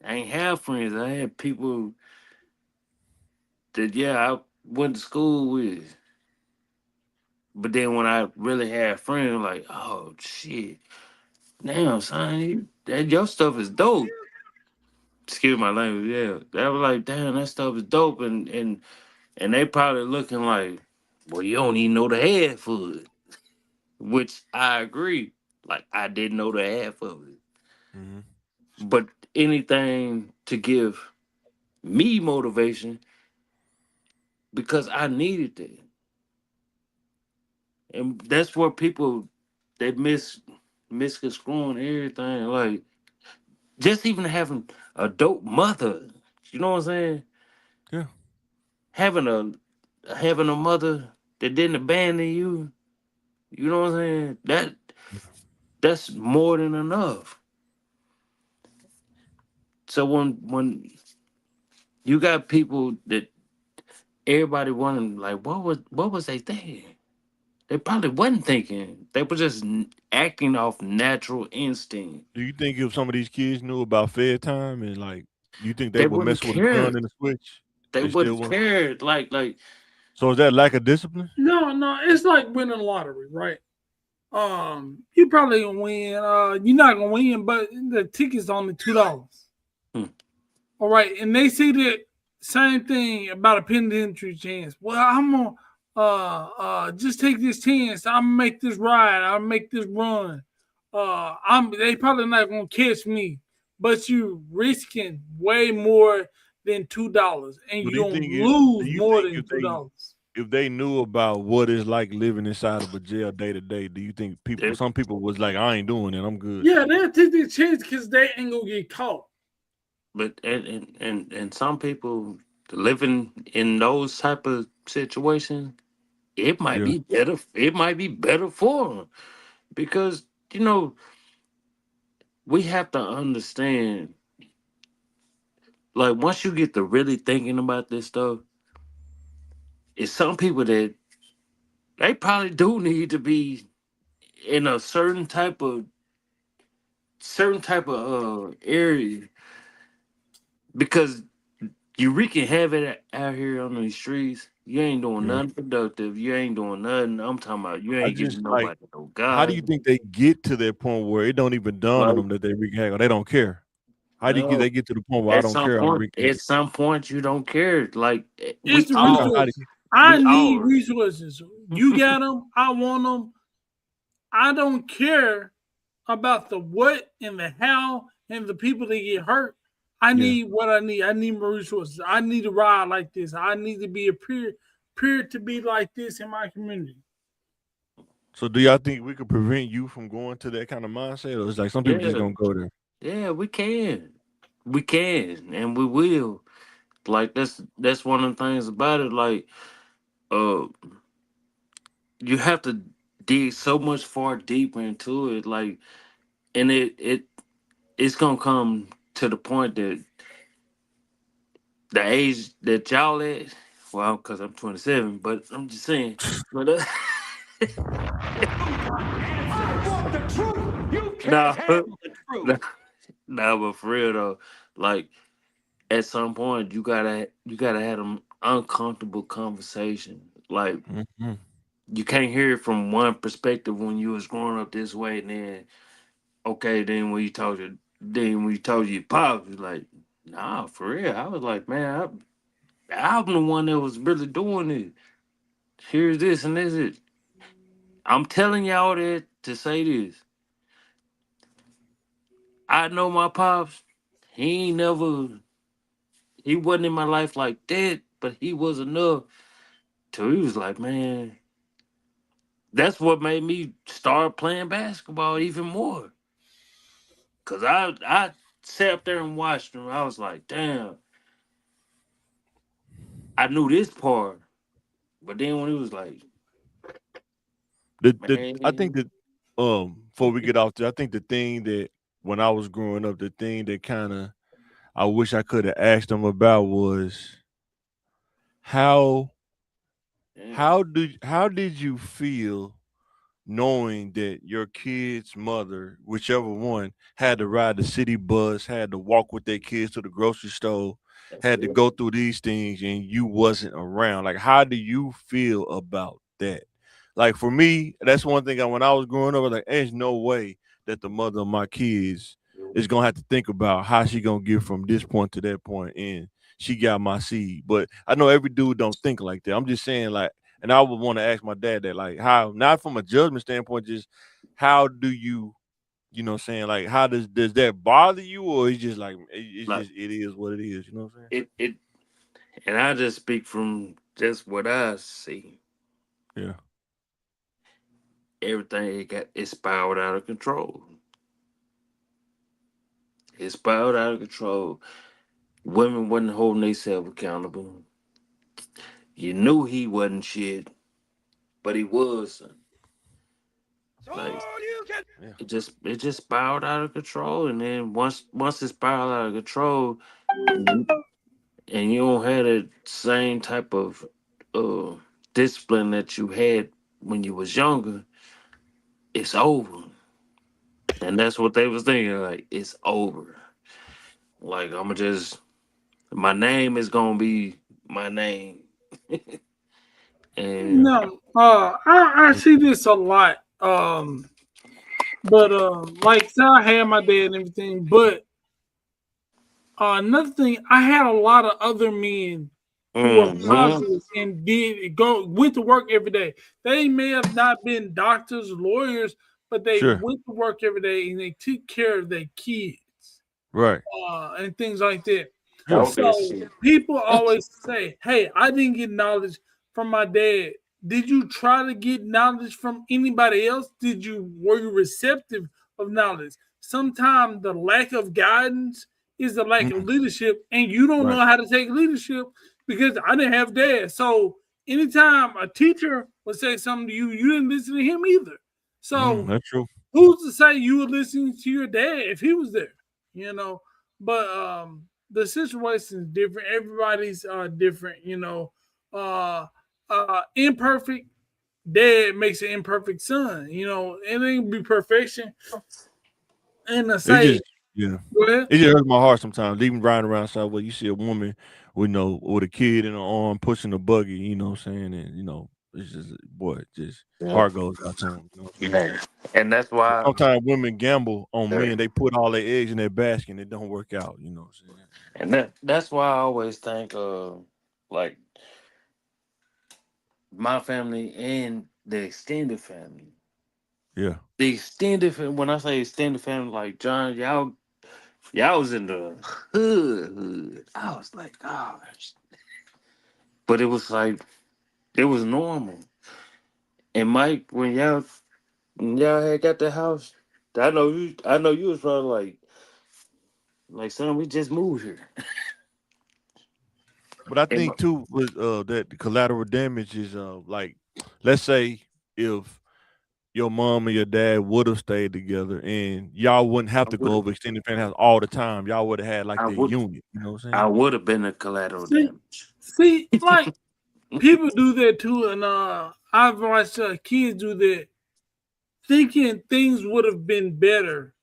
I ain't have friends. I had people that I went to school with. But then when I really had friends, like, oh shit, damn son, that your stuff is dope. Excuse my language, yeah. They were like, damn, that stuff is dope, and they probably looking like, well, you don't even know the half of it, which I agree. Like I didn't know the half of it, mhm. but anything to give me motivation because I needed that. And that's where people they misconstruing everything. Like just even having a dope mother, you know what I'm saying? Yeah. Having a mother that didn't abandon you, you know what I'm saying? That's more than enough. So when you got people that everybody wondering like what was they thinking? They probably wasn't thinking. They were just acting off natural instinct. Do you think if some of these kids knew about Fed time and like, do you think they They would wouldn't mess with a care. gun and a switch? They They still wouldn't won't. care. Like So is that lack of discipline? No, it's like winning the lottery, right? You probably gonna win. You're not gonna win, but the ticket's only $2. hmm, All right, and they see the same thing about a penitentiary chance. Well, I'm gonna just take this chance. I'm gonna make this ride. I'll make this run. They probably not gonna catch me, but you risking way more than $2, and But you do you don't think do lose you more think than $2. if they knew about what it's like living inside of a jail day to day, do you think they, some people was like, I ain't doing it, I'm good. Yeah, they'll take their chance because they ain't gonna get caught. but and some people living in those type of situations, it might Yeah. be better. It might be better for them because we have to understand. Like once you get to really thinking about this stuff, it's some people that they probably do need to be in a certain type of area because you wreaking havoc out here on these streets. You ain't doing Yeah. nothing productive. You ain't doing nothing. I'm talking about you I ain't just giving like, nobody no how do you God. think they get to that point where it don't even dawn on Like, them that they wreak havoc? They don't care. How do you get well, they get to the point where I don't care, I'm wreaking at havoc? some point, you don't care. Like It's we the I'm talking all, about how do resources. I we need all. resources. You got them. I want them. I don't care about the what and the how and the people that get hurt. I yeah. need what I need. I need more resources. I need to ride like this. I need to be a peer to be like this in my community. So do y'all think we could prevent you from going to that kind of mindset? Or it's like some people just Yeah, gonna go there? yeah, we can, and we will. Like that's one of the things about it. Like, uh, you have to dig so much far deeper into it. Like, and it's gonna come to the point that the age that y'all at, well, because I'm 27, but I'm just saying, but no, no, no, but for real though, like at some point you gotta have them uncomfortable conversation. Like Mhm. you can't hear it from one perspective when you was growing up this way, and then okay, then when you told your pops, you like, nah, for real. I was like, man, I'm the one that was really doing it. Here's this and this is. I'm telling y'all that to say this. I know my pops. He ain't never. He wasn't in my life like that, but he was enough. So he was like, man, that's what made me start playing basketball even more. Cause I sat up there and watched him. I was like, damn, I knew this part. But then when he was like, I think man, that before we get off there, I think the thing that when I was growing up, the thing that kind of I wish I could have asked them about was how damn, how did you feel knowing that your kid's mother, whichever one, had to ride the city bus, had to walk with their kids to the grocery store, that's had to it. go through these things, and you wasn't around? Like, how do you feel about that? Like for me, that's one thing. When I was growing up, I was like, "There's no way that the mother of my kids is gonna have to think about how she gonna get from this point to that point, and she got my seed." But I know every dude don't think like that. I'm just saying, like, and I would want to ask my dad that, like, how, not from a judgment standpoint, just how do you, what I'm saying, like, how does that bother you, or it's just like it's Like just it is what it is, you know what I'm it, and I just speak from just what I see. saying? Yeah. Everything it spiraled out of control. It spiraled out of control. Women wasn't holding themselves accountable. You knew he wasn't shit, but he was. Like Yeah. it just spiraled out of control, and then once it spiraled out of control, and and you don't have that same type of discipline that you had when you was younger, it's over. And that's what they was thinking, like, it's over. Like, I'ma just my name is gonna be my name. And No, I see this a lot. But like so I had my dad and everything, but another thing, I had a lot of other men who were mhm. positive and went to work every day. They may have not been doctors, lawyers, but they Sure. went to work every day and they took care of their kids Right. and things like that. Sure. Don't that So shit. people always say, "Hey, I didn't get knowledge from my dad." Did you try to get knowledge from anybody else? Were you receptive of knowledge? Sometimes the lack of guidance is the lack of Mhm. leadership, and you don't Right. know how to take leadership because I didn't have dad. So anytime a teacher would say something to you, you didn't listen to him either. So That's true. who's to say you were listening to your dad if he was there? You know, but the situation is different. Everybody's different. Imperfect dad makes an imperfect son. It ain't be perfection. And to It say, just yeah. well, It just hurts my heart sometimes. Even riding around Southwest, you see a woman with a kid in her arm pushing a buggy, you know what I'm saying? And it's just boy, just Yeah. heart goes out to them, you know what I'm saying? Yeah. And that's And why sometimes women gamble on there- men, they put all their eggs in their basket and it don't work out, you know what I'm saying? and that's why I always think like my family and the extended family. Yeah. The extended when I say extended family, like John, y'all was in the hood. I was like, gosh. But it was like it was normal. And Mike, when y'all had got the house, I know you was probably like son, we just moved here. But I And think too with that the collateral damage is like let's say if your mom and your dad would have stayed together and y'all wouldn't have I to go would over extended family house all the time. Y'all would have had like I that would unit, you know what I'm I saying? would have been a collateral see, damage. like people do that too, and I've watched kids do that, thinking things would have been better.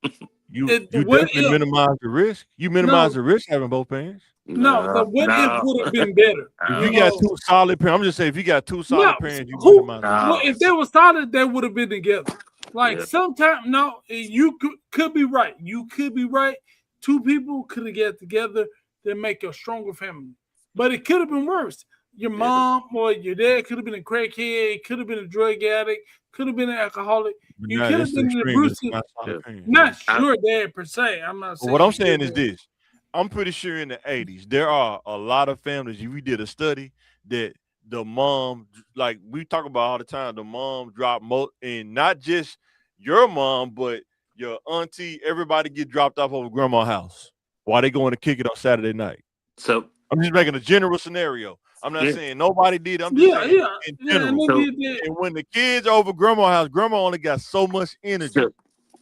The You what definitely if? minimize the risk. You minimize No, the risk having both parents. no, the No, what if no, would have been better. If You you got know, no, two solid parents, I'm just saying if you got two no, solid parents, you who? minimize the risk. What no. if they were solid? They would have been together. Like Yeah. sometimes, no, you could be right. You could be right. Two people could have get together to make a stronger family, but it could have been worse. Your Yeah. mom or your dad could have been a crackhead, could have been a drug addict, could have been an alcoholic. But You now could have that's the been an extreme. That's abusive, not Yeah. solid parents. Yeah. not I, your dad per se. I'm not But what I'm saying your saying is dad. this. I'm pretty sure in the 80s, there are a lot of families. We did a study that the mom, like we talk about all the time, the mom dropped and not just your mom, but your auntie, everybody get dropped off over grandma's house while they going to kick it on Saturday night. so I'm just making a general scenario. I'm not yeah. saying nobody did it. I'm just Yeah, saying yeah, in yeah, and general. they So did that. And when the kids are over grandma's house, grandma only got so much energy. so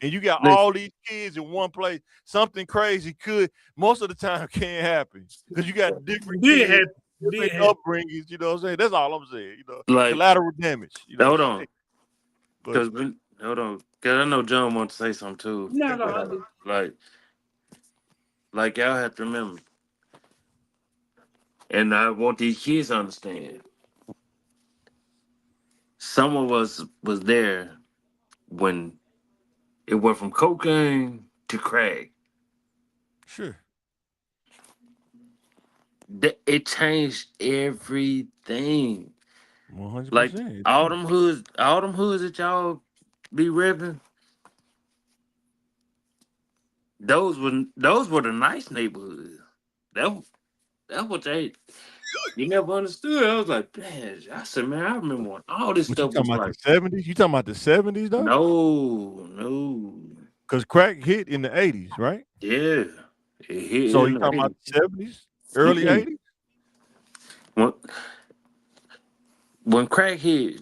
And you got listen, all these kids in one place. Something crazy could most of the time can't happen because you got different Did kids, happen. Did different happen. upbringings. You know what I'm saying? That's all I'm saying. like Collateral damage. You know what hold I'm on, saying? But because hold on, because I know John wants to say something too. No, no, I But do. like y'all have to remember, and I want these kids to understand. Some of us was there when it went from cocaine to crack. sure, It changed everything. Like 100%. all them hoods that y'all be repping, those were the nice neighborhoods. That that's what they you never understood. I was like, man, I said, man, I remember when all this But you stuff talking was about the like, 70s? You talking about the 70s though? no, Because crack hit in the 80s, right? yeah, it hit So in you the talking about 80s. the 70s, early Mm-mm. 80s? When when crack hit,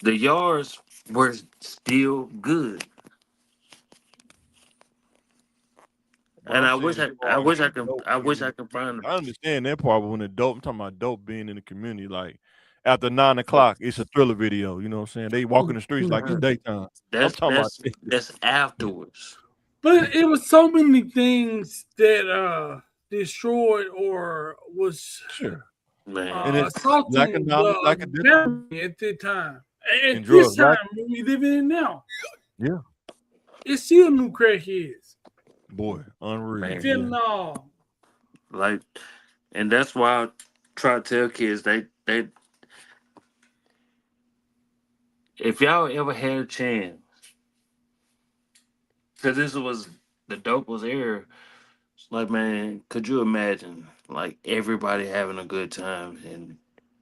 the yards were still good. But And I'm I saying wish as I far as when could dope I being wish in I the could community, find them. I understand that part, but when the dope, I'm talking about dope being in the community, like after 9 o'clock, it's a Thriller video. You know what I'm saying? They walking the streets like it's daytime. I'm talking about That's afterwards. But it was so many things that destroyed or was sure. Man. And it's lack of assaulting knowledge, lack of the discipline, family at that time. and At this drugs. time, we live in now, Yeah, it's still new crackheads. boy, unreal. Man. Fentanyl. Like, and that's why I try to tell kids they if y'all ever had a chance, because this was the dope was era. It's like, man, could you imagine like everybody having a good time? And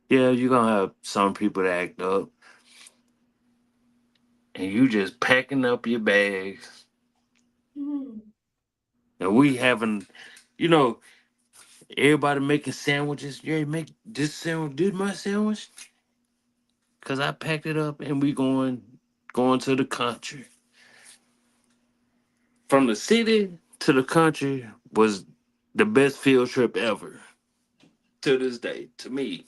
yeah, you're gonna have some people that act up, and you just packing up your bags, and we having, you know, everybody making sandwiches. You ain't make this sandwich, did my sandwich, cause I packed it up, and we going to the country. From the city to the country was the best field trip ever to this day to me.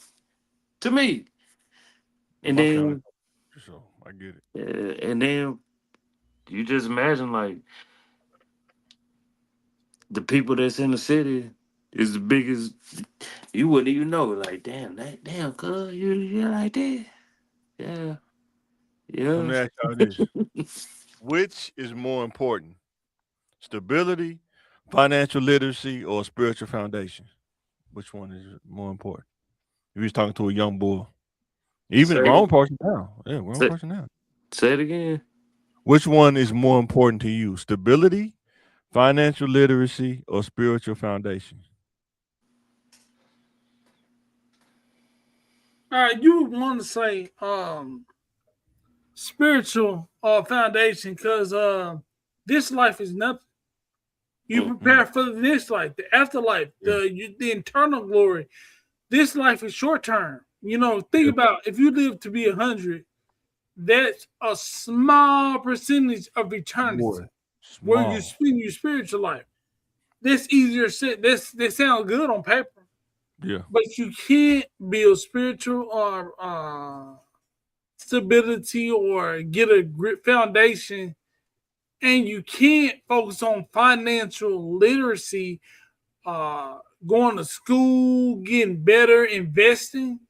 And My family, then so I get it. and then you just imagine like the people that's in the city is the biggest. You wouldn't even know. Like damn, cuz you like that? Yeah, Let yeah. me ask y'all this: which is more important, stability, financial literacy, or spiritual foundation? Which one is more important? If he's talking to a young boy, even Say grown person now, yeah, grown say, person now. say it again. Which one is more important to you? Stability, financial literacy, or spiritual foundation? You would want to say spiritual foundation because this life is nothing. You Mm-hmm. prepare for this life, the afterlife, Yeah. the eternal glory. This life is short term. You know, think Yeah. about if you live to be 100, that's a small percentage of eternity Boy, where you small. spend your spiritual life. That's easier said. That sounds good on paper, Yeah. but you can't build spiritual or stability or get a great foundation, and you can't focus on financial literacy, uh, going to school, getting better, investing.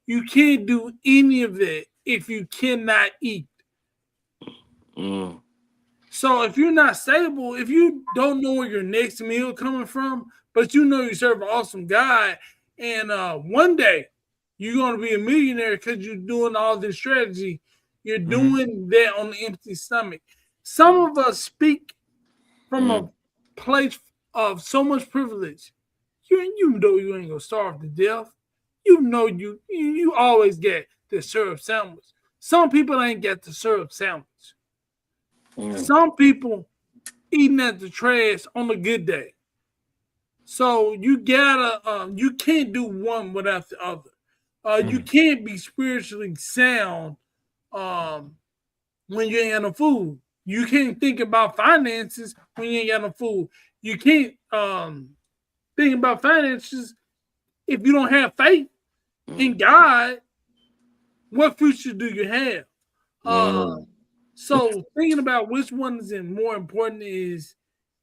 You can't do any of that if you cannot eat. Mm. So if you're not stable, if you don't know where your next meal coming from, but you know you serve an awesome God, and one day you're going to be a millionaire because you're doing all this strategy. You're Hmm. doing that on the empty stomach. Some of us speak from Mm. a place of so much privilege. You know you ain't gonna starve to death. You know you always get the syrup sandwich. Some people ain't get the syrup sandwich. Mm. Some people eating at the trash on a good day. So you gotta you can't do one without the other. You Hmm. can't be spiritually sound um, when you ain't got no food. You can't think about finances when you ain't got no food. You can't think about finances if you don't have faith in Mm. God. What future do you have? Uh, Mm. so thinking about which one is more important is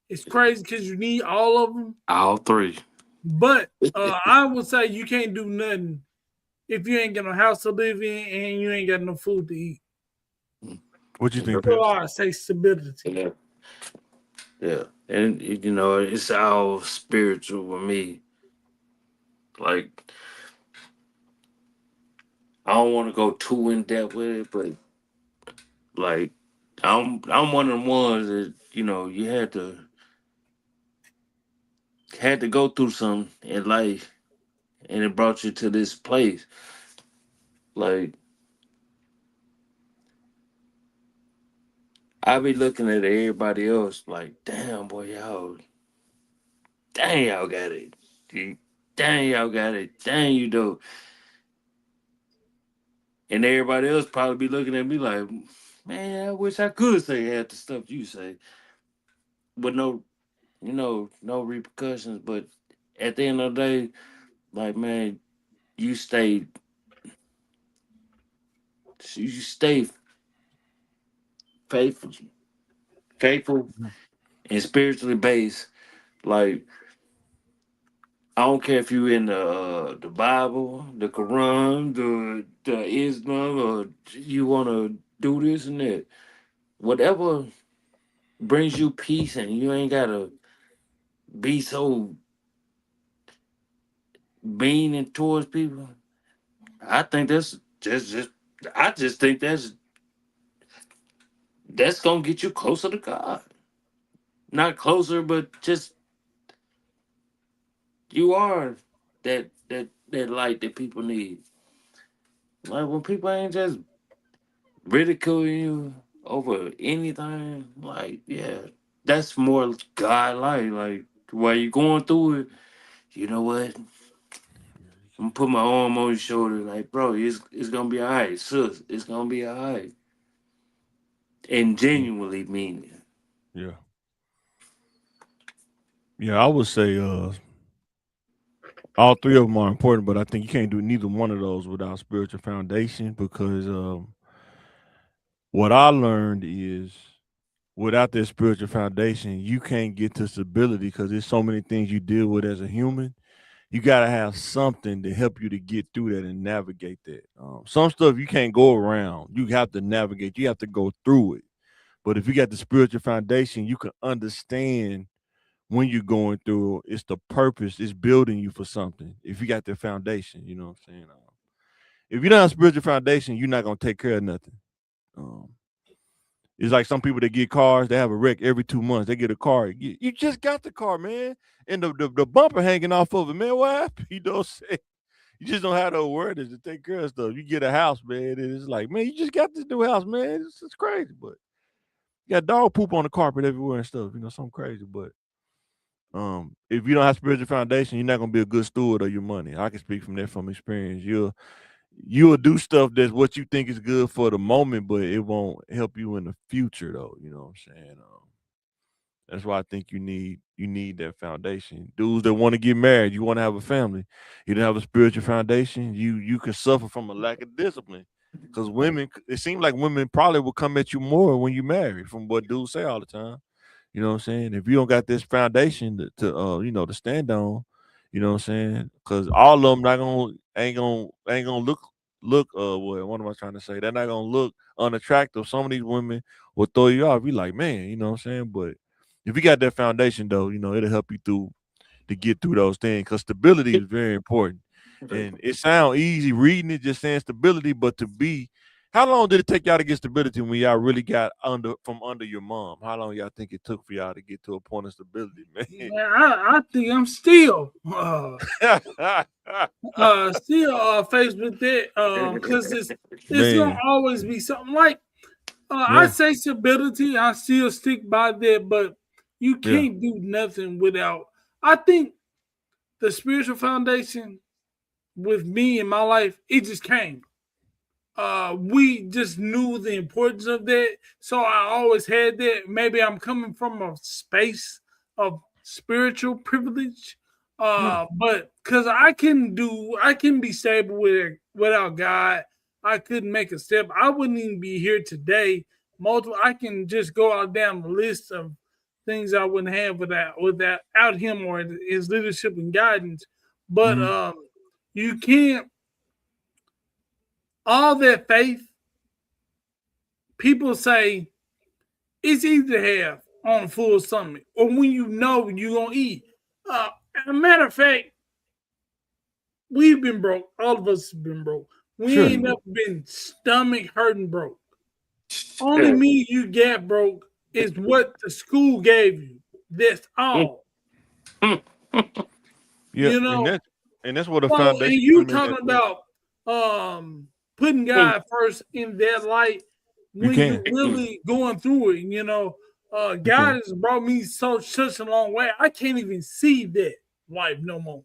it's crazy because you need all of them. All three. But I would say you can't do nothing if you ain't got no house to live in and you ain't got no food to eat. What you think, So Pips? I say stability. Yeah. Yeah. And you know, it's all spiritual with me. Like I don't want to go too in depth with it, but like I'm one of the ones that, you know, you had to go through something in life and it brought you to this place. Like I be looking at everybody else like, damn boy, y'all got it. Dang y'all got it. Dang you do. And everybody else probably be looking at me like, man, I wish I could say half the stuff you say. But no, no repercussions. But at the end of the day, like man, you stay you stay faithful, faithful and spiritually based. Like I don't care if you in the Bible, the Quran, the Islam, or you want to do this and that. Whatever brings you peace, and you ain't gotta be so mean and towards people. I think that's just. I just think that's gonna get you closer to God. Not closer, but just you are that light that people need. Like when people ain't just ridiculing you over anything, like yeah, that's more God like. Like while you're going through it, you know what? I'm gonna put my arm on your shoulder, like bro, it's gonna be alright, sis. It's gonna be alright, and genuinely mean it. Yeah. Yeah, I would say all three of them are important, but I think you can't do neither one of those without spiritual foundation because what I learned is without that spiritual foundation, you can't get to stability because there's so many things you deal with as a human. You got to have something to help you to get through that and navigate that. Some stuff you can't go around. You have to navigate. You have to go through it. But if you got the spiritual foundation, you can understand when you're going through it's the purpose, it's building you for something. If you got the foundation, you know what I'm saying? If you don't have spiritual foundation, you're not gonna take care of nothing. Um, it's like some people that get cars, they have a wreck every 2 months. They get a car. You just got the car, man. And the bumper hanging off of it, man. What happened? You don't say you just don't have the awareness to take care of stuff. You get a house, man, and it's like, man, you just got this new house, man. It's crazy, but you got dog poop on the carpet everywhere and stuff, something crazy. But if you don't have spiritual foundation, you're not gonna be a good steward of your money. I can speak from that from experience. You'll do stuff that's what you think is good for the moment, but it won't help you in the future though. You know what I'm saying? That's why I think you need that foundation. Dudes that want to get married, you want to have a family, you don't have a spiritual foundation, you can suffer from a lack of discipline. Because women, it seems like women probably will come at you more when you marry, from what dudes say all the time. You know what I'm saying? If you don't got this foundation to stand on, you know what I'm saying? Because all of them not gonna ain't gonna what am I trying to say? They're not gonna look unattractive. Some of these women will throw you off. You like, man, you know what I'm saying? But if you got that foundation though, it'll help you to get through those things because stability is very important. And it sounds easy reading it, just saying stability, but how long did it take y'all to get stability when y'all really got under your mom? How long y'all think it took for y'all to get to a point of stability, man? Man, I think I'm still faced with that because it's gonna Man, always be something like I yeah, say stability. I still stick by that, but you yeah. can't do nothing without. I think the spiritual foundation with me in my life, it just came. We just knew the importance of that. So I always had that. Maybe I'm coming from a space of spiritual privilege. But because I can be stable without God. I couldn't make a step. I wouldn't even be here today. I can just go out down the list of things I wouldn't have without him or his leadership and guidance. But Mhm. you can't all that faith. People say it's easy to have on a full stomach or when you know you're going to eat. As a matter of fact, we've been broke. All of us have been broke. We Sure. ain't never been stomach hurting broke. Only me you get broke is what the school gave you. That's all. Yeah, You and know, that's what a so and foundation you come in at. talking about putting God first in that light You when you're can. really going through it, You God can. has brought me such a long way. I can't even see that life no more.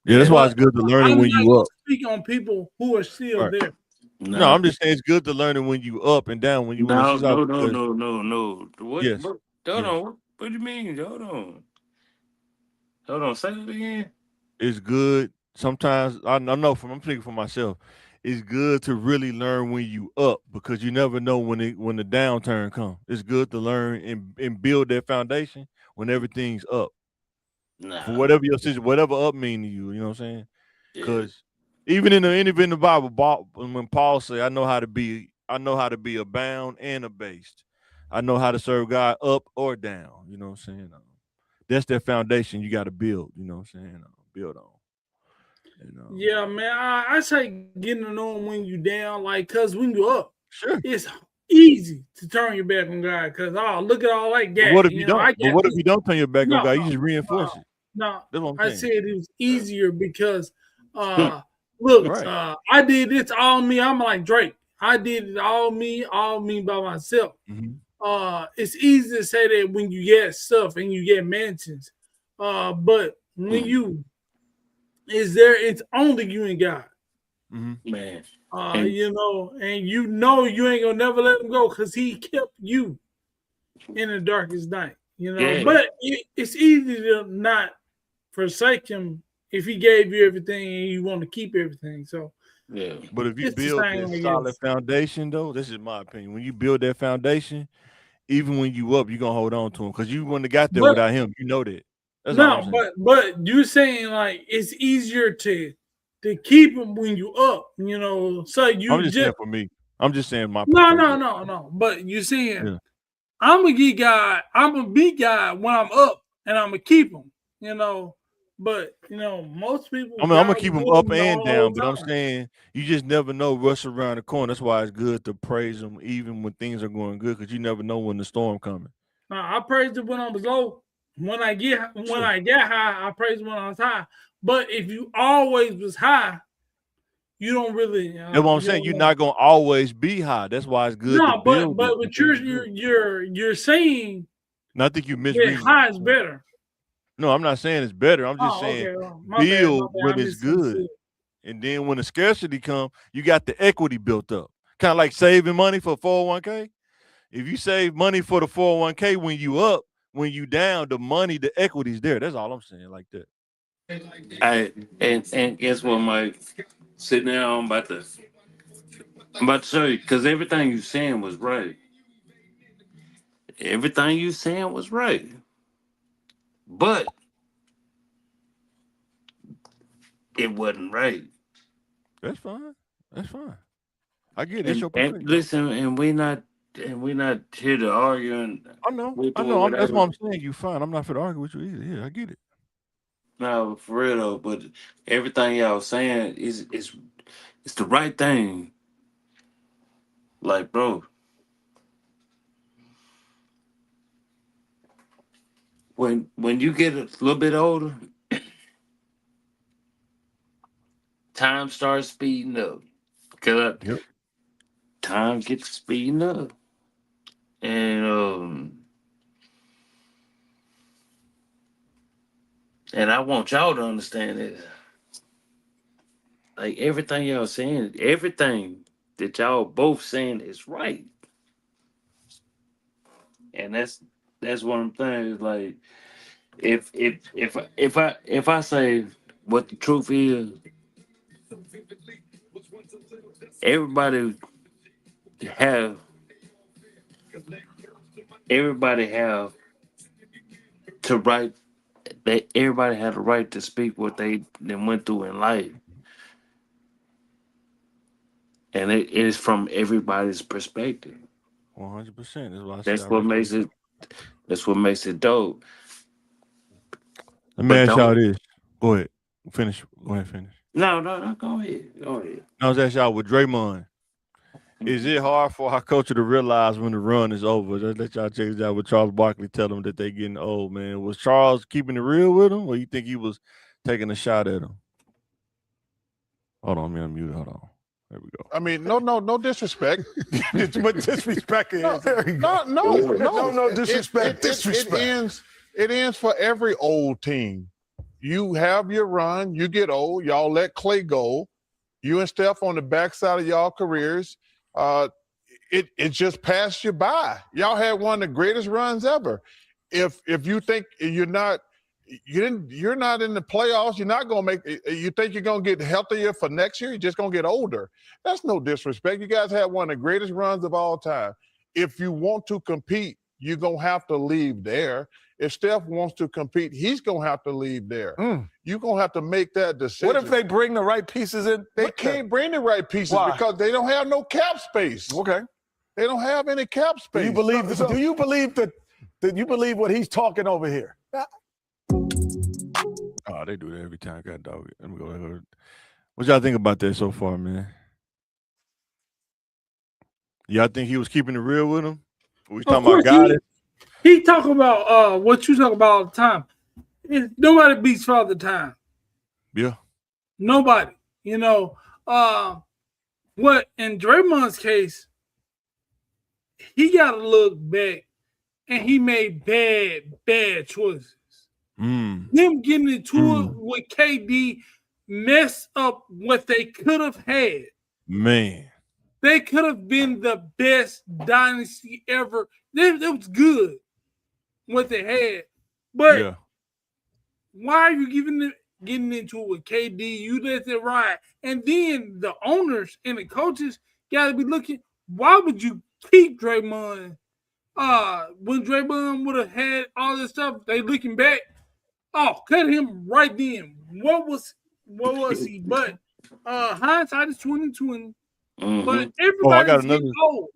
Yeah, that's Yeah. why But it's good to learn it I'm when not you gonna up. speak on people who are still Right. there. No, No. I'm just saying it's good to learn it when you up and down when you in a No, seesaw no, no, because no, no, no. What? yes, What? Hold yes. on. What do you mean? Hold on. Hold on, say it again. It's good. Sometimes I know I'm speaking for myself. It's good to really learn when you up because you never know when the downturn comes. It's good to learn and build that foundation when everything's up. For Nah. whatever your situation, whatever up mean to you, you know what I'm saying? Yeah. Because even in the Bible, when Paul say, I know how to be abound and abased. I know how to serve God up or down. You know what I'm saying? That's that foundation you got to build. You know what I'm saying? Build on. You know? Yeah, man. I say getting to know him when you down, like, cause when you up, Sure. it's easy to turn your back on God. Cause look at all that But gas. what if you don't? But what if you don't turn your back on No, God? You just reinforce it. no. That's what I'm I saying. said it was easier because look, Right. I did this all me. I'm like Drake. I did it all me by myself. Mm-hmm. It's easy to say that when you get stuff and you get mansions. But when you is there, it's only you and God. Mm-hmm. Man. And you ain't gonna never let him go because he kept you in the darkest night. Yeah. But it's easy to not forsake him if he gave you everything and you want to keep everything. So Yeah. But if you it's the build same, that I solid guess. foundation, though, this is my opinion. When you build that foundation, even when you up, you're gonna hold on to him because you wouldn't have got there But without him. You know that. That's all I'm no, saying. but you're saying like it's easier to keep him when you up, So I'm you just saying for me. I'm just saying my perspective. no. But you saying Yeah. I'm gonna get God, I'm gonna be God when I'm up and I'm gonna keep him, But most people I mean, I'm God gonna keep was him with up them the and whole down, but I'm time. saying you just never know what's around the corner. That's why it's good to praise him even when things are going good, because you never know when the storm coming. I praised it when I was low. When I get high, I praise when I was high. But if you always was high, you don't really. That's what I'm saying. You're not gonna always be high. That's why it's good to No, but build it but when what things are good. you're saying And I think you that misreading what high I'm is saying. better. No, I'm not saying it's better. I'm just Oh, saying okay. Well, my bad. build I when it's good. misunderstood. And then when the scarcity come, you got the equity built up. Kind of like saving money for 401k. If you save money for the 401k when you up, when you down, the money, the equity's there. That's all I'm saying, like that. And guess what, Mike? Sitting there, I'm about to show you because everything you saying was right. Everything you saying was right, but it wasn't right. That's fine. That's fine. I get it. It's And your perspective. listen, and we not here to argue and I know. we I doing know. That's whatever. why I'm saying you fine. I'm not for to argue with you either. Yeah, I get it. No, for real though. But everything y'all saying is it's the right thing. Like, bro, when you get a little bit older, time starts speeding up. Cause Yep. time gets speeding up, and and I want y'all to understand this. Like everything y'all saying, everything that y'all both saying is right, and that's one of the things. Like if I say what the truth is, everybody have everybody have to right. Everybody had a right to speak what they went through in life, and it is from everybody's perspective. 100%. That's why I say That's I what respect. makes it. That's what makes it dope. Let me But ask y'all don't. this. Go ahead. Finish. Go ahead, finish. No. Go ahead. Go ahead. I was asking y'all with Draymond. Is it hard for our culture to realize when the run is over? Let's let y'all check this out with Charles Barkley tell them that they getting old, man. Was Charles keeping it real with him, or you think he was taking a shot at him? Hold on, man, I'm muted. Hold on. There we go. I mean, no disrespect. But disrespect is No disrespect. Disrespect. It ends for every old team. You have your run, you get old, y'all let Clay go. You and Steph on the backside of y'all careers. It just passed you by. Y'all had one of the greatest runs ever. If you think you're not You're not in the playoffs. You're not going to make. You think you're going to get healthier for next year? You're just going to get older. That's no disrespect. You guys had one of the greatest runs of all time. If you want to compete, you're going to have to leave there. If Steph wants to compete, he's going to have to leave there. You're going to have to make that decision. What if they bring the right pieces in? They can't bring the right pieces. Why? Because they don't have no cap space. Okay. They don't have any cap space. Do you believe you believe what he's talking over here? Oh, they do that every time. God dog. Let me go. What y'all think about that so far, man? Y'all think he was keeping it real with him? We talking about guidance? He talk about what you talk about all the time. Nobody beats Father Time. Yeah. Nobody. You know, what in Draymond's case, he got to look back and he made bad choices. Him getting into it with KD messed up what they could have had. Man. They could have been the best dynasty ever. It was good what they had. But why are you getting into it with KD? You let it ride. And then the owners and the coaches got to be looking, why would you keep Draymond? When Draymond would have had all this stuff, they looking back, cut him right then. What was he? But hindsight is 20/20. But everybody's getting old.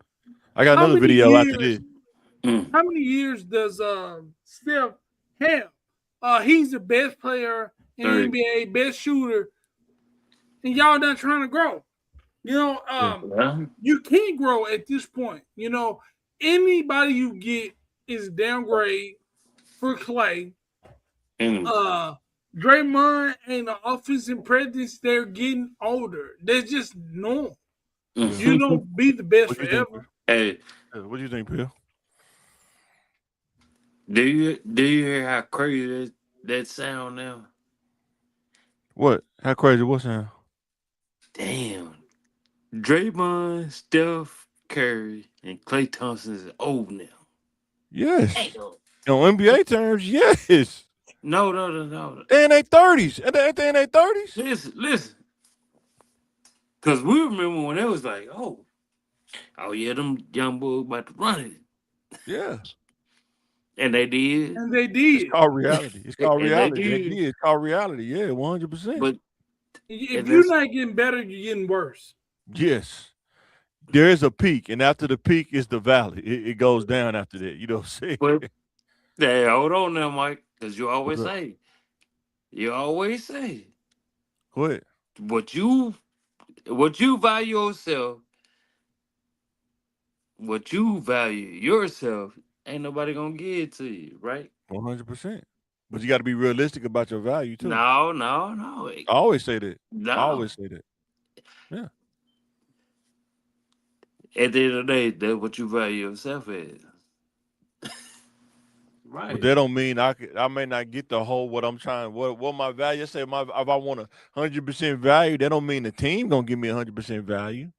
I got another video after this. How many years does Steph have? He's the best player in the NBA, best shooter, and y'all done trying to grow. You know, you can't grow at this point. You know, anybody you get is downgrade for Clay. Draymond and the offensive presence, they're getting older. They're just normal. You don't be the best forever. Hey, what do you think, Bill? Do you hear how crazy that sound now? What? How crazy? What sound? Damn. Draymond, Steph Curry, and Klay Thompson is old now. Yes. On NBA terms, yes. No. They in their 30s. They in their 30s. Listen. Because we remember when it was like, oh yeah, them young boys about to run it. Yeah. And they did. It's called reality. It's called reality. It's called reality. Yeah, 100%. But if you're not getting better, you're getting worse. Yes. There is a peak, and after the peak is the valley. It goes down after that. You know what I'm saying? But, hey, hold on now, Mike, because you always say. Go ahead. What you value yourself, ain't nobody gonna give it to you, right? 100%. But you got to be realistic about your value too. No. I always say that. No. I always say that. Yeah. At the end of the day, that's what you value yourself as. Right. But that don't mean I may not get the whole what I'm trying. What my value? Say if I want 100% value, that don't mean the team gonna give me 100% value.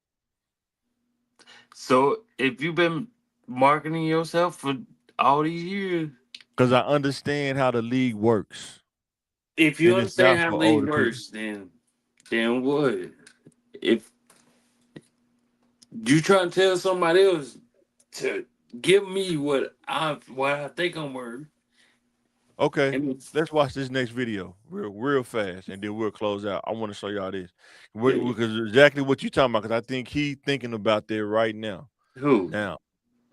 So if you've been marketing yourself for all these years, because I understand how the league works. If you understand how the league works, then what? If you try to tell somebody else to give me what I think I'm worth. Okay, let's watch this next video real fast, and then we'll close out. I want to show y'all this because exactly what you talking about. Because I think he thinking about that right now. Who now?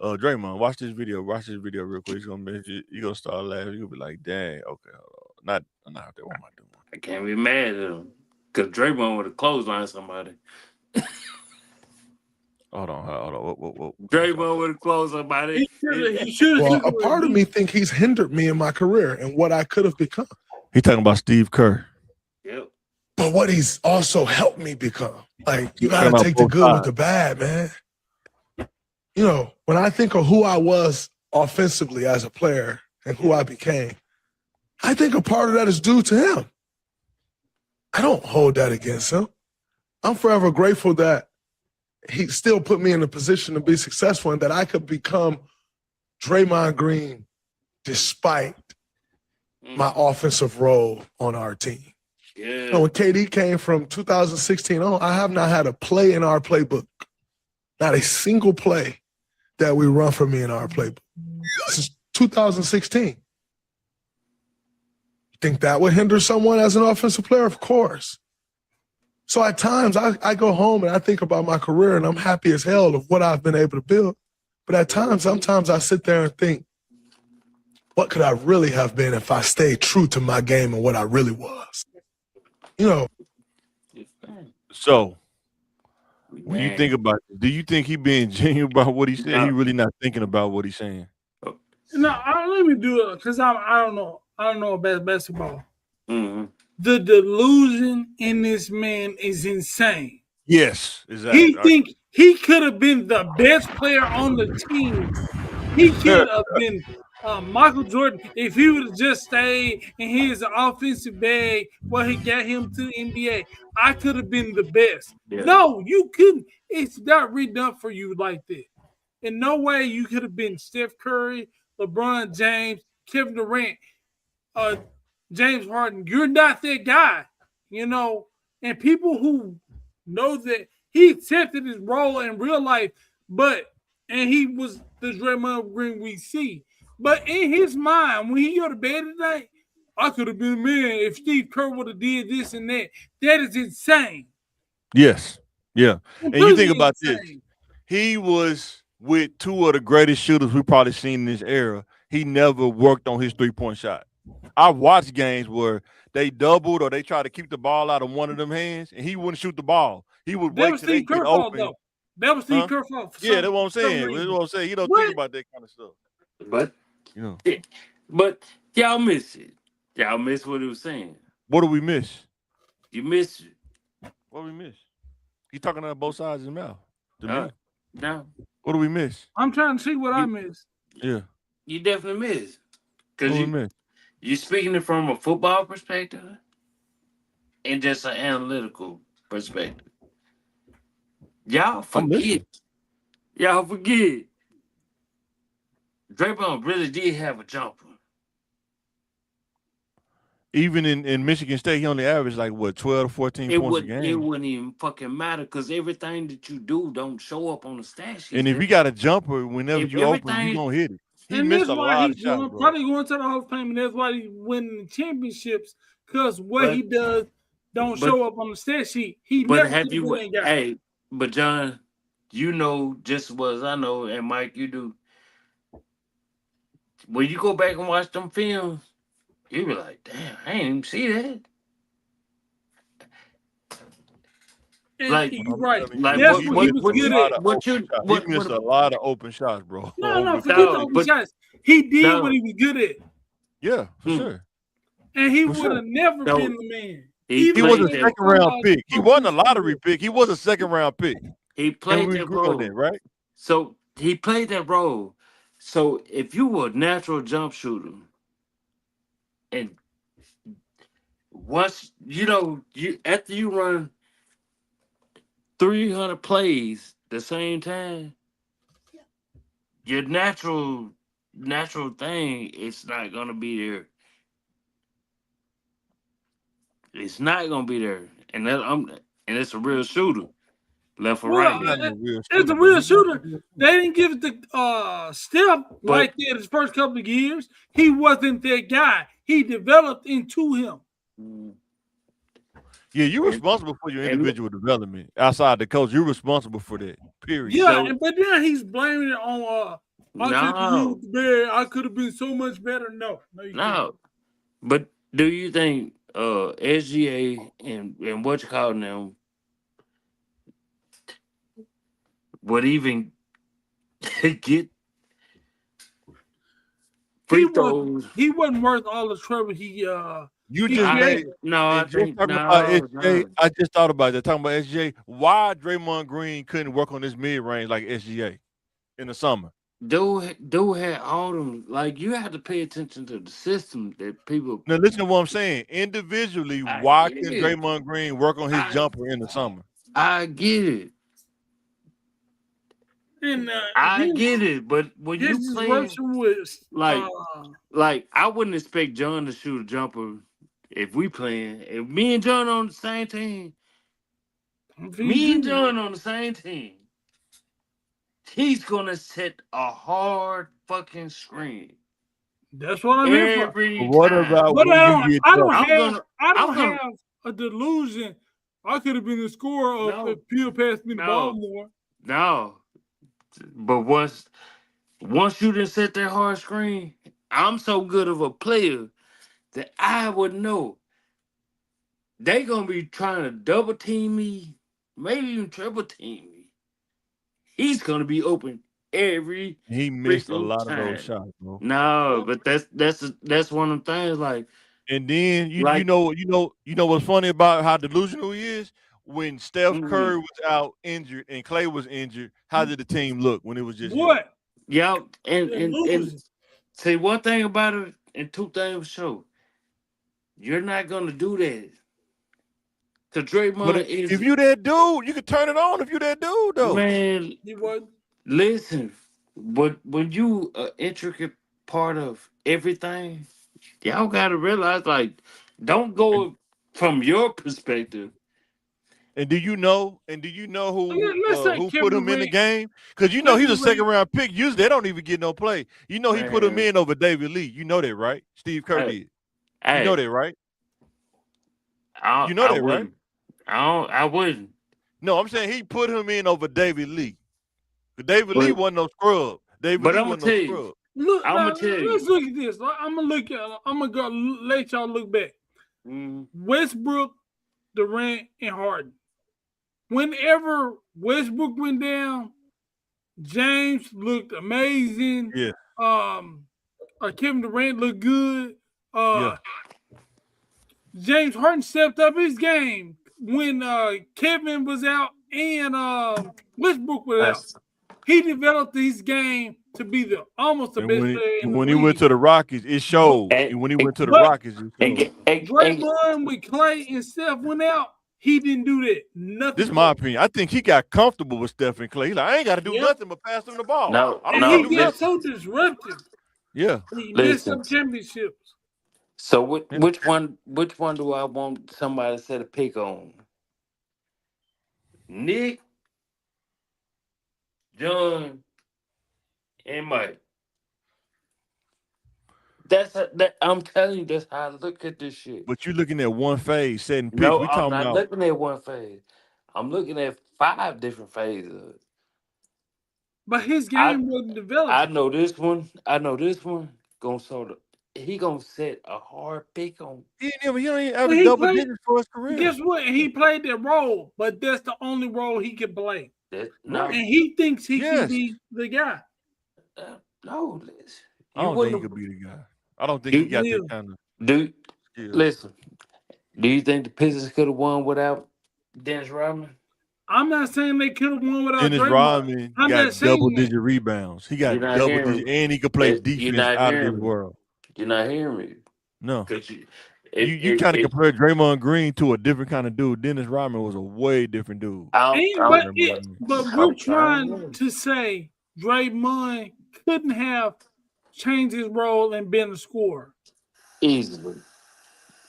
Draymond, watch this video. Watch this video real quick. He's gonna make you gonna start laughing. You'll be like, "Dang, okay, hold on. Not that. What am I doing?" I can't be mad at him because Draymond would have clotheslined somebody. Hold on. What? Draymond would have closed somebody. Well, a part of me think he's hindered me in my career and what I could have become. He talking about Steve Kerr. Yep. But what he's also helped me become. Like, you got to take the good with the bad, man. You know, when I think of who I was offensively as a player and who I became, I think a part of that is due to him. I don't hold that against him. I'm forever grateful that he still put me in a position to be successful and that I could become Draymond Green despite my offensive role on our team. Yeah. You know, when KD came from 2016 on, I have not had a play in our playbook. Not a single play that we run for me in our playbook. Since 2016. You think that would hinder someone as an offensive player? Of course. So at times I go home and I think about my career and I'm happy as hell of what I've been able to build. But at times, sometimes I sit there and think, what could I really have been if I stayed true to my game and what I really was? You know. So when you think about it, do you think he being genuine about what he said? No. He really not thinking about what he's saying. No, let me do it because I don't know. I don't know about basketball. Mm-hmm. The delusion in this man is insane. Yes, exactly. He think he could have been the best player on the team. He could have been Michael Jordan if he would have just stayed in his offensive bag where he got him to the NBA. I could have been the best. Yeah. No, you couldn't. It's not redone for you like that. In no way you could have been Steph Curry, LeBron James, Kevin Durant, James Harden. You're not that guy, you know. And people who know that he accepted his role in real life, and he was the Draymond Green we see. But in his mind, when he go to bed tonight, I could have been a man if Steve Kerr would have did this and that. That is insane. Yes. Yeah. And you think about insane. this. He was with two of the greatest shooters we probably seen in this era. He never worked on his three-point shot. I watched games where they doubled or they tried to keep the ball out of one of them hands, and he wouldn't shoot the ball. He would wait till they get open. Though. That was Steve Kerr fault. Yeah, that's what I'm saying. That's what I'm saying. He don't think about that kind of stuff. But you know, but y'all miss it. Y'all miss what he was saying. What do we miss? You miss it. What do we miss? He's talking out of both sides of his mouth. No. What do we miss? I'm trying to see what I missed. Yeah. You definitely miss. Because you're speaking it from a football perspective and just an analytical perspective. Y'all forget. Draymond really did have a jumper. Even in Michigan State, he only averaged like what 12 to 14 points a game. It wouldn't even fucking matter because everything that you do don't show up on the stat sheet. And if you got a jumper, whenever you open, you gonna hit it. He missed a lot of shots, bro. Probably going to the Hall of Fame, and that's why he's winning championships because what he does don't show up on the stat sheet. But John, you know just as well as I know, and Mike, you do. When you go back and watch them films, you be like, damn, I ain't even see that. Like, you're right. Like that's what he was good at. He missed a lot of open shots, bro. No, forget the open shots. He did what he was good at. Yeah, for sure. And he would have never been the man. He was a second round pick. He wasn't a lottery pick. He was a second round pick. He played that role, right? So he played that role. So if you were a natural jump shooter, and once after you run 300 plays the same time, your natural thing, it's not gonna be there. It's not gonna be there, and it's a real shooter, left or right. It's a real shooter. They didn't give it to Steph like that his first couple of years. He wasn't that guy. He developed into him. Yeah, you're responsible for your individual development outside the coach. You're responsible for that. Period. Yeah, but then he's blaming it on I could have been so much better. No. But do you think SGA and what you call them would even get free throws? He wasn't worth all the trouble I just thought about that. Talking about SGA, why Draymond Green couldn't work on this mid range like SGA in the summer? Dude had all them. Like, you have to pay attention to the system that people. Now listen to what I'm saying. Individually, why can Draymond Green work on his jumper in the summer? I get it. And I get it, but when his you playing disruption was like I wouldn't expect John to shoot a jumper if we playing. If me and John on the same team, he's gonna set a hard fucking screen That's what I'm here for. every What time. about But when I you don't. get I don't double? have a delusion. I could have been the scorer No. if Peter passed me the ball more. No, but once you didn't set that hard screen, I'm so good of a player that I would know they gonna be trying to double team me, maybe even triple team me. He's gonna be open every. He missed a freaking lot of those time. shots, bro. No, but that's one of the things. Like, And then you Like- know what's funny about how delusional he is? When Steph Mhm. Curry was out injured and Clay was injured, how did the team look when it was just him? What? yeah, and losing. see one thing about it, and two things for sure. You're not gonna do that. Cause Draymond But is if you that dude, you can turn it on if you that dude though. man. He wasn't. Listen, but when you an intricate part of everything, y'all gotta realize, like, don't go from your perspective. And do you know Let's say who Kevin put him in the Durant- game? Because you know he's a Kevin second round pick. Usually they don't even get no play. You know he put him Man. in over David Lee. You know that, right? Steve Kerr Hey, did. Hey, You know that, right? I, You know I that, right? wouldn't. I wouldn't. No, I'm saying he put him in over David Lee. David But- Lee wasn't no scrub. David but Lee I'ma wasn't no tell you, scrub. Look, I'ma now, tell you. let's look at this. I'm gonna go let y'all look back. Mm, Westbrook, Durant, and Harden. Whenever Westbrook went down, James looked amazing. Yeah. Kevin Durant looked good. Yeah. James Harden stepped up his game when Kevin was out and Westbrook was out. that's- He developed his game to be almost the And best when player in the he league. went to the Rockets, it showed. And- And when he went to the but- Rockets, it showed. Draymond with Clay and Steph went out. He didn't do that. Nothing. This is my opinion. I think he got comfortable with Steph and Clay. He's like, I ain't got to do Yep. nothing but pass him the ball. No, I don't And gotta he do got nothing. so disruptive. Yeah. He missed Listen. some championships. So which one do I want somebody to set a pick on? Nick, John, and Mike. That I'm telling you, that's how I look at this shit. But you looking at one phase, setting picks. No, We I'm talking not about looking at one phase. I'm looking at 5 different phases. But his game wasn't developed. I know this one. He gonna set a hard pick on. he don't even But average he double played- digits for his career. Guess what? He played that role, but that's the only role he can play. No, And he thinks he Yes. can be the guy. no. I don't think he could be the guy. I don't think he got that kind of Do skill. listen. Do you think the Pistons could have won without Dennis Rodman? I'm not saying they could have won without Dennis Draymond. Rodman I'm got not saying double-digit rebounds. He got You're not double hearing digit, me. and he could play You're defense not out of hearing this me. world. You're not hearing me. No, Cause you kind of compare Draymond Green to a different kind of dude. Dennis Rodman was a way different dude. But we're I'm trying to say Draymond couldn't have changed his role and been a scorer. Easily.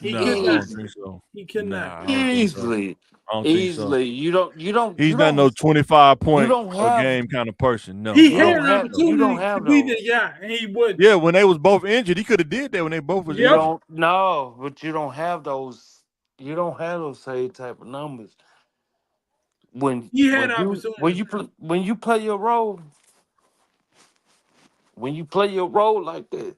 He No, could I not. don't think so. He could Nah, not. I don't think so. Easily. I don't think so. Easily. You don't. He's you not don't, no 25 point don't a have- game kind of person. No, He I had don't an have you opportunity don't to have be those. the guy, and he wouldn't. Yeah, when they was both injured, he could have did that when they both was You Yep. injured. don't no, but you don't have those. You don't have those same type of numbers. When He had when you opportunity. when you play your role, like that,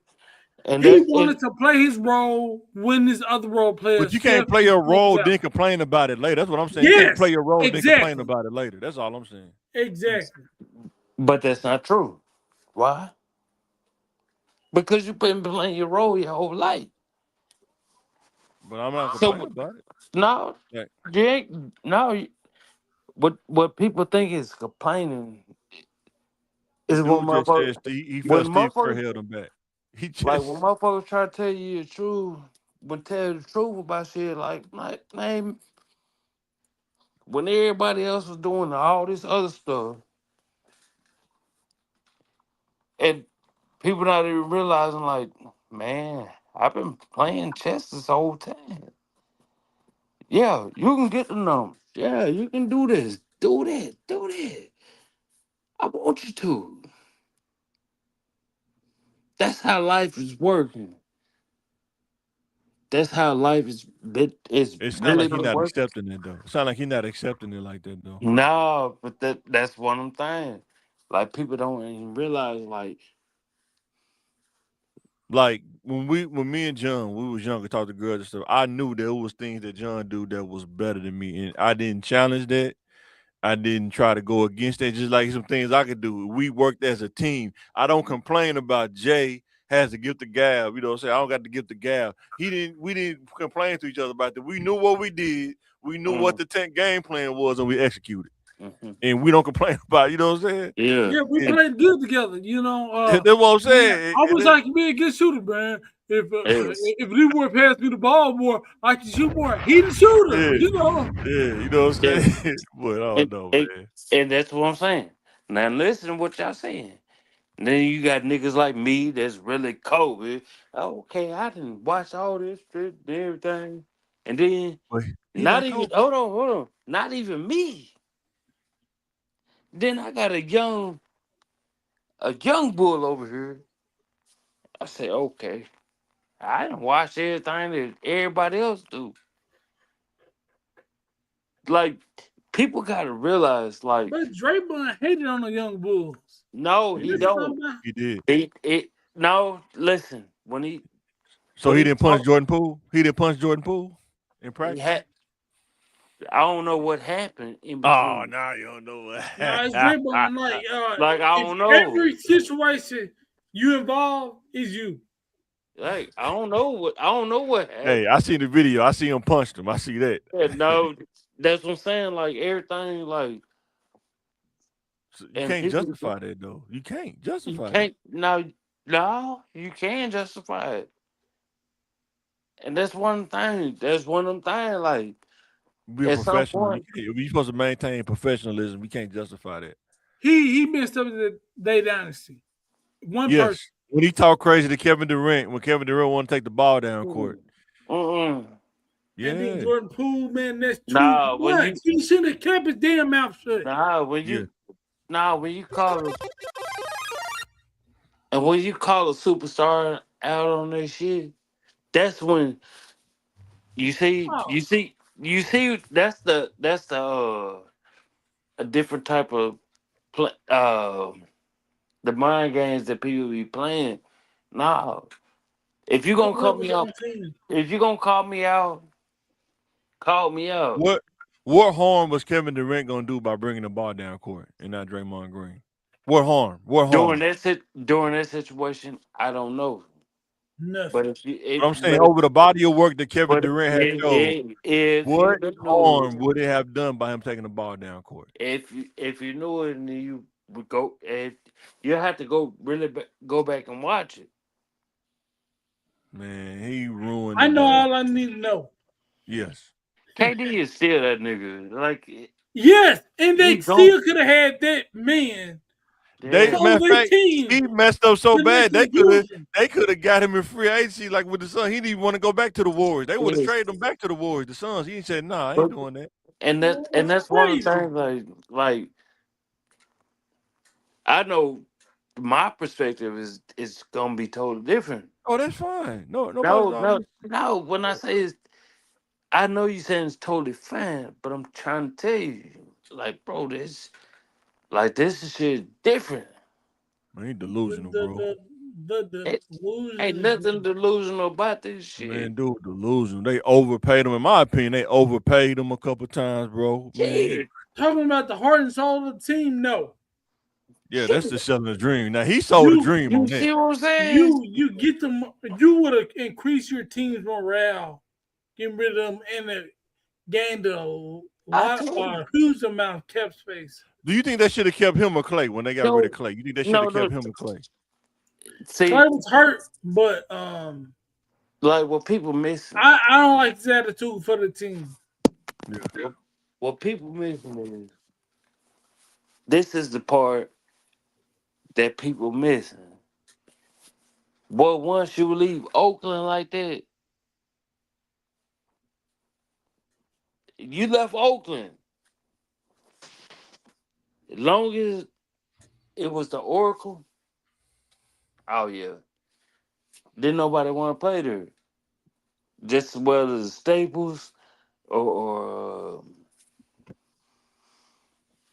and He that wanted to play his role when this other role player. But you can't Steph play your was role, out. then complain about it later. That's what I'm saying. You can't Yes, play your role, then complain exactly. about it later. That's all I'm saying. Exactly. but that's not true. Why? Because you've been playing your role your whole life. But I'm not So- complaining about it. No, Right. you ain't. No, what people think is complaining is Dude when just motherfuckers, said he when felt Steve Kerr motherfuckers- held him back. He just like when motherfuckers try to tell you the truth, but tell the truth about shit, like man, when everybody else was doing all this other stuff, and people not even realizing, like, man, I've been playing chess this whole time. Yeah, you can get the numbers. Yeah, you can do this, do that, do that. I want you to. That's how life is working. That's how life is. It's It sounds really like he's been not working. accepting it though. It sounds like he's not accepting it like that though. No, but that's what I'm saying. Like people don't even realize. Like, Like when me and John, we was younger, talked to girls and stuff. I knew there was things that John do that was better than me, and I didn't challenge that. I didn't try to go against that. Just like some things I could do. We worked as a team. I don't complain about Jay has to give the gab. You know what I'm saying? I don't got to give the gab. He didn't. We didn't complain to each other about that. We knew what we did. We knew what the game plan was, and we executed. mhm. And we don't complain about it. You know what I'm saying? Yeah, Yeah, we And played good together. You know, that's what I'm man, saying. I wish I could be a good shooter, man. yes. If Leroy passed me the ball more, I can shoot more. He the shooter, Yeah, you know. yeah. You know what I'm Yeah. saying? But I don't know, And, man. and that's what I'm saying. Now listen to what y'all saying. And then you got niggas like me that's really cold. Okay, I didn't watch all this shit and everything. And then But he not not even Kobe. hold on. Not even me. Then I got a young bull over here. I say, okay. I didn't watch everything that everybody else do. Like people gotta realize, like, But Draymond hated on the young Bulls. no, And he this don't. time, He did. It no, listen, So when he he didn't punch talk, Jordan Poole. He didn't punch Jordan Poole in he practice. had I don't know what happened in Oh, between. now you don't know nah, it's what. Draymond. Like, Like I if don't know. every situation you involve is you. Like I don't know what Hey, happened. I seen the video. I see him punched him. I see that. Yeah, no, that's what I'm saying. Like everything, like So you and can't people justify that though. You can't you justify that. can't no, you can justify it. And that's one thing. That's one of them things. Like Be a at some professional. point, You're supposed to maintain professionalism. We can't justify that. He messed up the day dynasty. One person. Yes. When he talked crazy to Kevin Durant, when Kevin Durant wanted to take the ball down court. mm-mm. And then Yeah. Jordan Poole, man, that's too Nah, when much. you He should have kept his damn mouth shut. nah when Yeah. you nah when you call a, and when you call a superstar out on their shit, that's when Oh, you see that's the a different type of play, the mind games that people be playing. Nah, if you gonna don't call let me us out, on team. if you gonna call me out. What harm was Kevin Durant gonna do by bringing the ball down court and not Draymond Green? What harm? What During harm? that situation, I don't know. But Nothing. if you But if I'm saying but over the body of work that Kevin but Durant has showed, if you what knew harm would it have done by him taking the ball down court? if you knew it and you would go if you have to go really go back and watch it. Man, he ruined I it know by all I need to know. yes. KD is still that nigga. Like Yes, and they he don't. still could have had that man They Damn. matter hold of their fact, he team messed up so to their bad conclusion. they could have got him in free agency like with the Suns. He didn't even want to go back to the Warriors. They would have Yes. traded him back to the Warriors. The Suns. He said, "Nah, I ain't But doing that." and That's that's one of the crazy. things like I know my perspective is gonna be totally different. Oh, that's fine. No, nobody's No, no, arguing. no. When I say it's, I know you saying it's totally fine, but I'm trying to tell you, like, bro, this shit different. Man, he The delusional, the bro. the the It ain't delusion is nothing delusional about this shit. Man, dude, delusional. They overpaid him. In my opinion, they overpaid him a couple times, bro. Man, Yeah, talking about the heart and soul of the team. No, yeah, that's just selling a dream. Now he sold a you dream you on that. see what I'm saying? you get them. You would have increased your team's morale, getting rid of them, and it gained a I lot, tell you, huge amount of cap space. Do you think that should have kept him or Clay when they got rid of no, Clay? You think they should have no, kept no. him or Clay? See, Clay was hurt, but like what people missing, I don't like his attitude for the team. Yeah. what people missing is this is the part that people missing. Boy, once you leave Oakland like that, you left Oakland. As long as it was the Oracle, oh yeah. Didn't nobody want to play there. Just as well as Staples or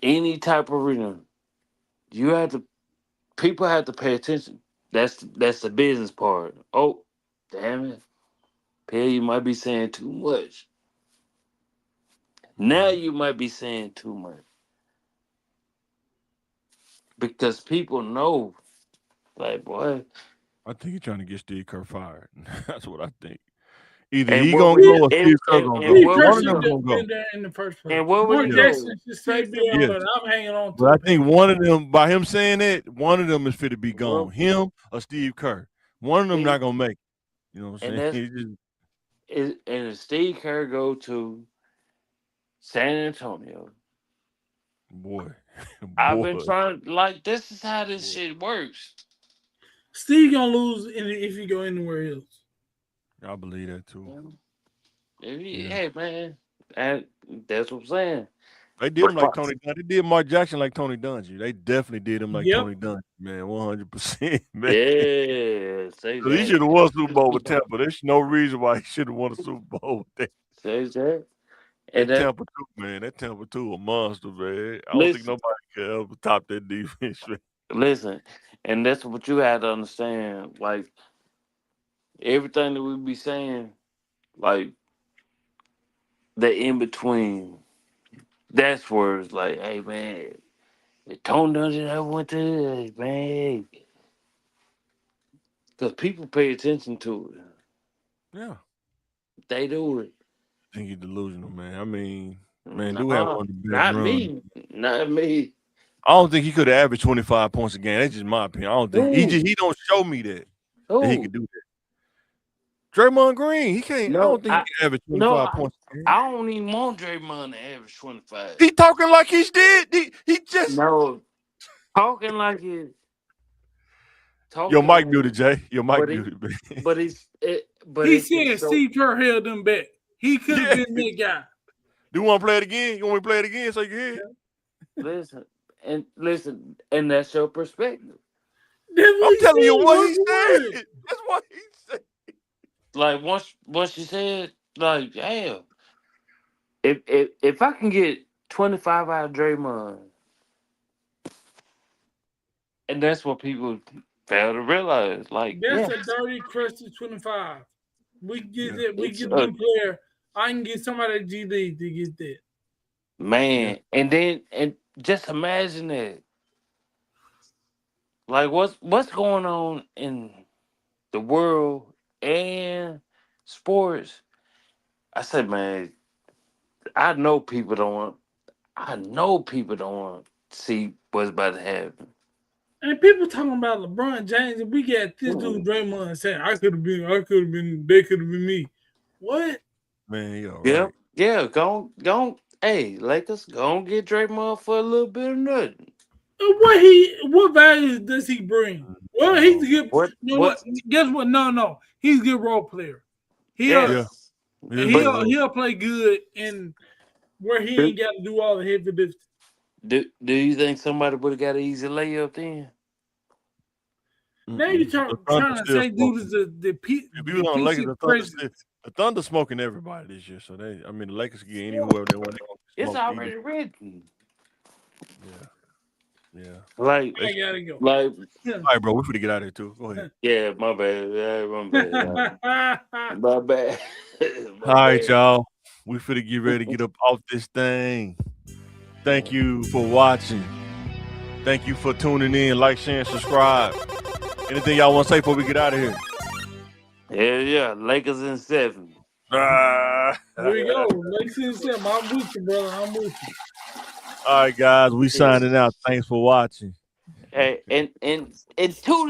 any type of arena. People have to pay attention. That's the business part. Oh, damn it. Pierre, you might be saying too much. Now you might be saying too much. Because people know, like, boy. I think he's trying to get Steve Kerr fired. That's what I think. Either And he what gonna we- go or Steve Kerr gonna go. and Steve what Kerr One of should them have gonna go. been there in the first place. And what Mark we Jackson know, should still be on, Yeah. but I'm hanging on to But I it. think one of them, by him saying that, one of them is fit to be gone. Well- Him or Steve Kerr. One of them not gonna make it. You know what I'm And saying? that's- He just- and if Steve Kerr go to San Antonio, boy. I've been trying, like, this is how this shit works. Steve gonna lose if he go anywhere else. I believe that too. Hey, man, and that's what I'm saying. They did him like Tony Dunn. They did Mark Jackson like Tony Dungy. They definitely did him like Tony Dungy, man. 100%, man. Yeah, say So he that. should have won a Super Bowl with Tampa. There's no reason why he should have won a Super Bowl with that. Say that. And And that, Tampa 2, man. That Tampa 2 a monster, man. I don't think nobody could ever top that defense, man. listen, and that's what you had to understand. Like, everything that we be saying, like, the in between, that's where it's like, hey, man, the Tone Dungeon I went to, hey, man. Because people pay attention to it. Yeah. They do it. I think he's delusional, man. I mean, man, do have one of the best Not runs. me. Not me. I don't think he could have averaged 25 points a game. That's just my opinion. I don't think he don't show me that he could do that. Draymond Green, he can't. I don't think he can average 25 points a game. I don't even want Draymond to average 25. He talking like he's dead. He just talking like it. Your mic muted, Jay. Your mic muted, man. But he said Steve Kerr held them back. He could have been that guy. Do you want to play it again? You want me to play it again so you can hear it? Listen, and that's your perspective. I'm telling you what he said. That's what he said. Like once you said, like, damn, if I can get 25 out of Draymond, and that's what people fail to realize. Like, that's a dirty, crusty 25. We get that. We get the player. I can get somebody at G League to get that. Man, and just imagine that. Like, what's going on in the world and sports? I said, man, I know people don't want to see what's about to happen. And people talking about LeBron James, and we got this dude Draymond saying, they could have been me. What? Man, you all right. Yeah, go. Hey, Lakers, go get Draymond for a little bit of nothing. What value does he bring? Well, he's a good. Guess what? No, he's a good role player. He'll play good and where he ain't got to do all the heavy lifting. Do you think somebody would have got an easy layup then? Now you're trying to say, dude, is the Thunder smoking everybody this year, so the Lakers can get anywhere they want. It's already written. Yeah. Like, I gotta go. Like, all right, bro, we finna get out of here too. Go ahead. Yeah, my bad. My bad. All right, y'all. We finna get ready to get up off this thing. Thank you for watching. Thank you for tuning in. Like, share, and subscribe. Anything y'all want to say before we get out of here? Yeah. Lakers in 7. There we go. Lakers in 7. I'm with you, brother. I'm with you. All right, guys. We signing out. Thanks for watching. Hey, and tune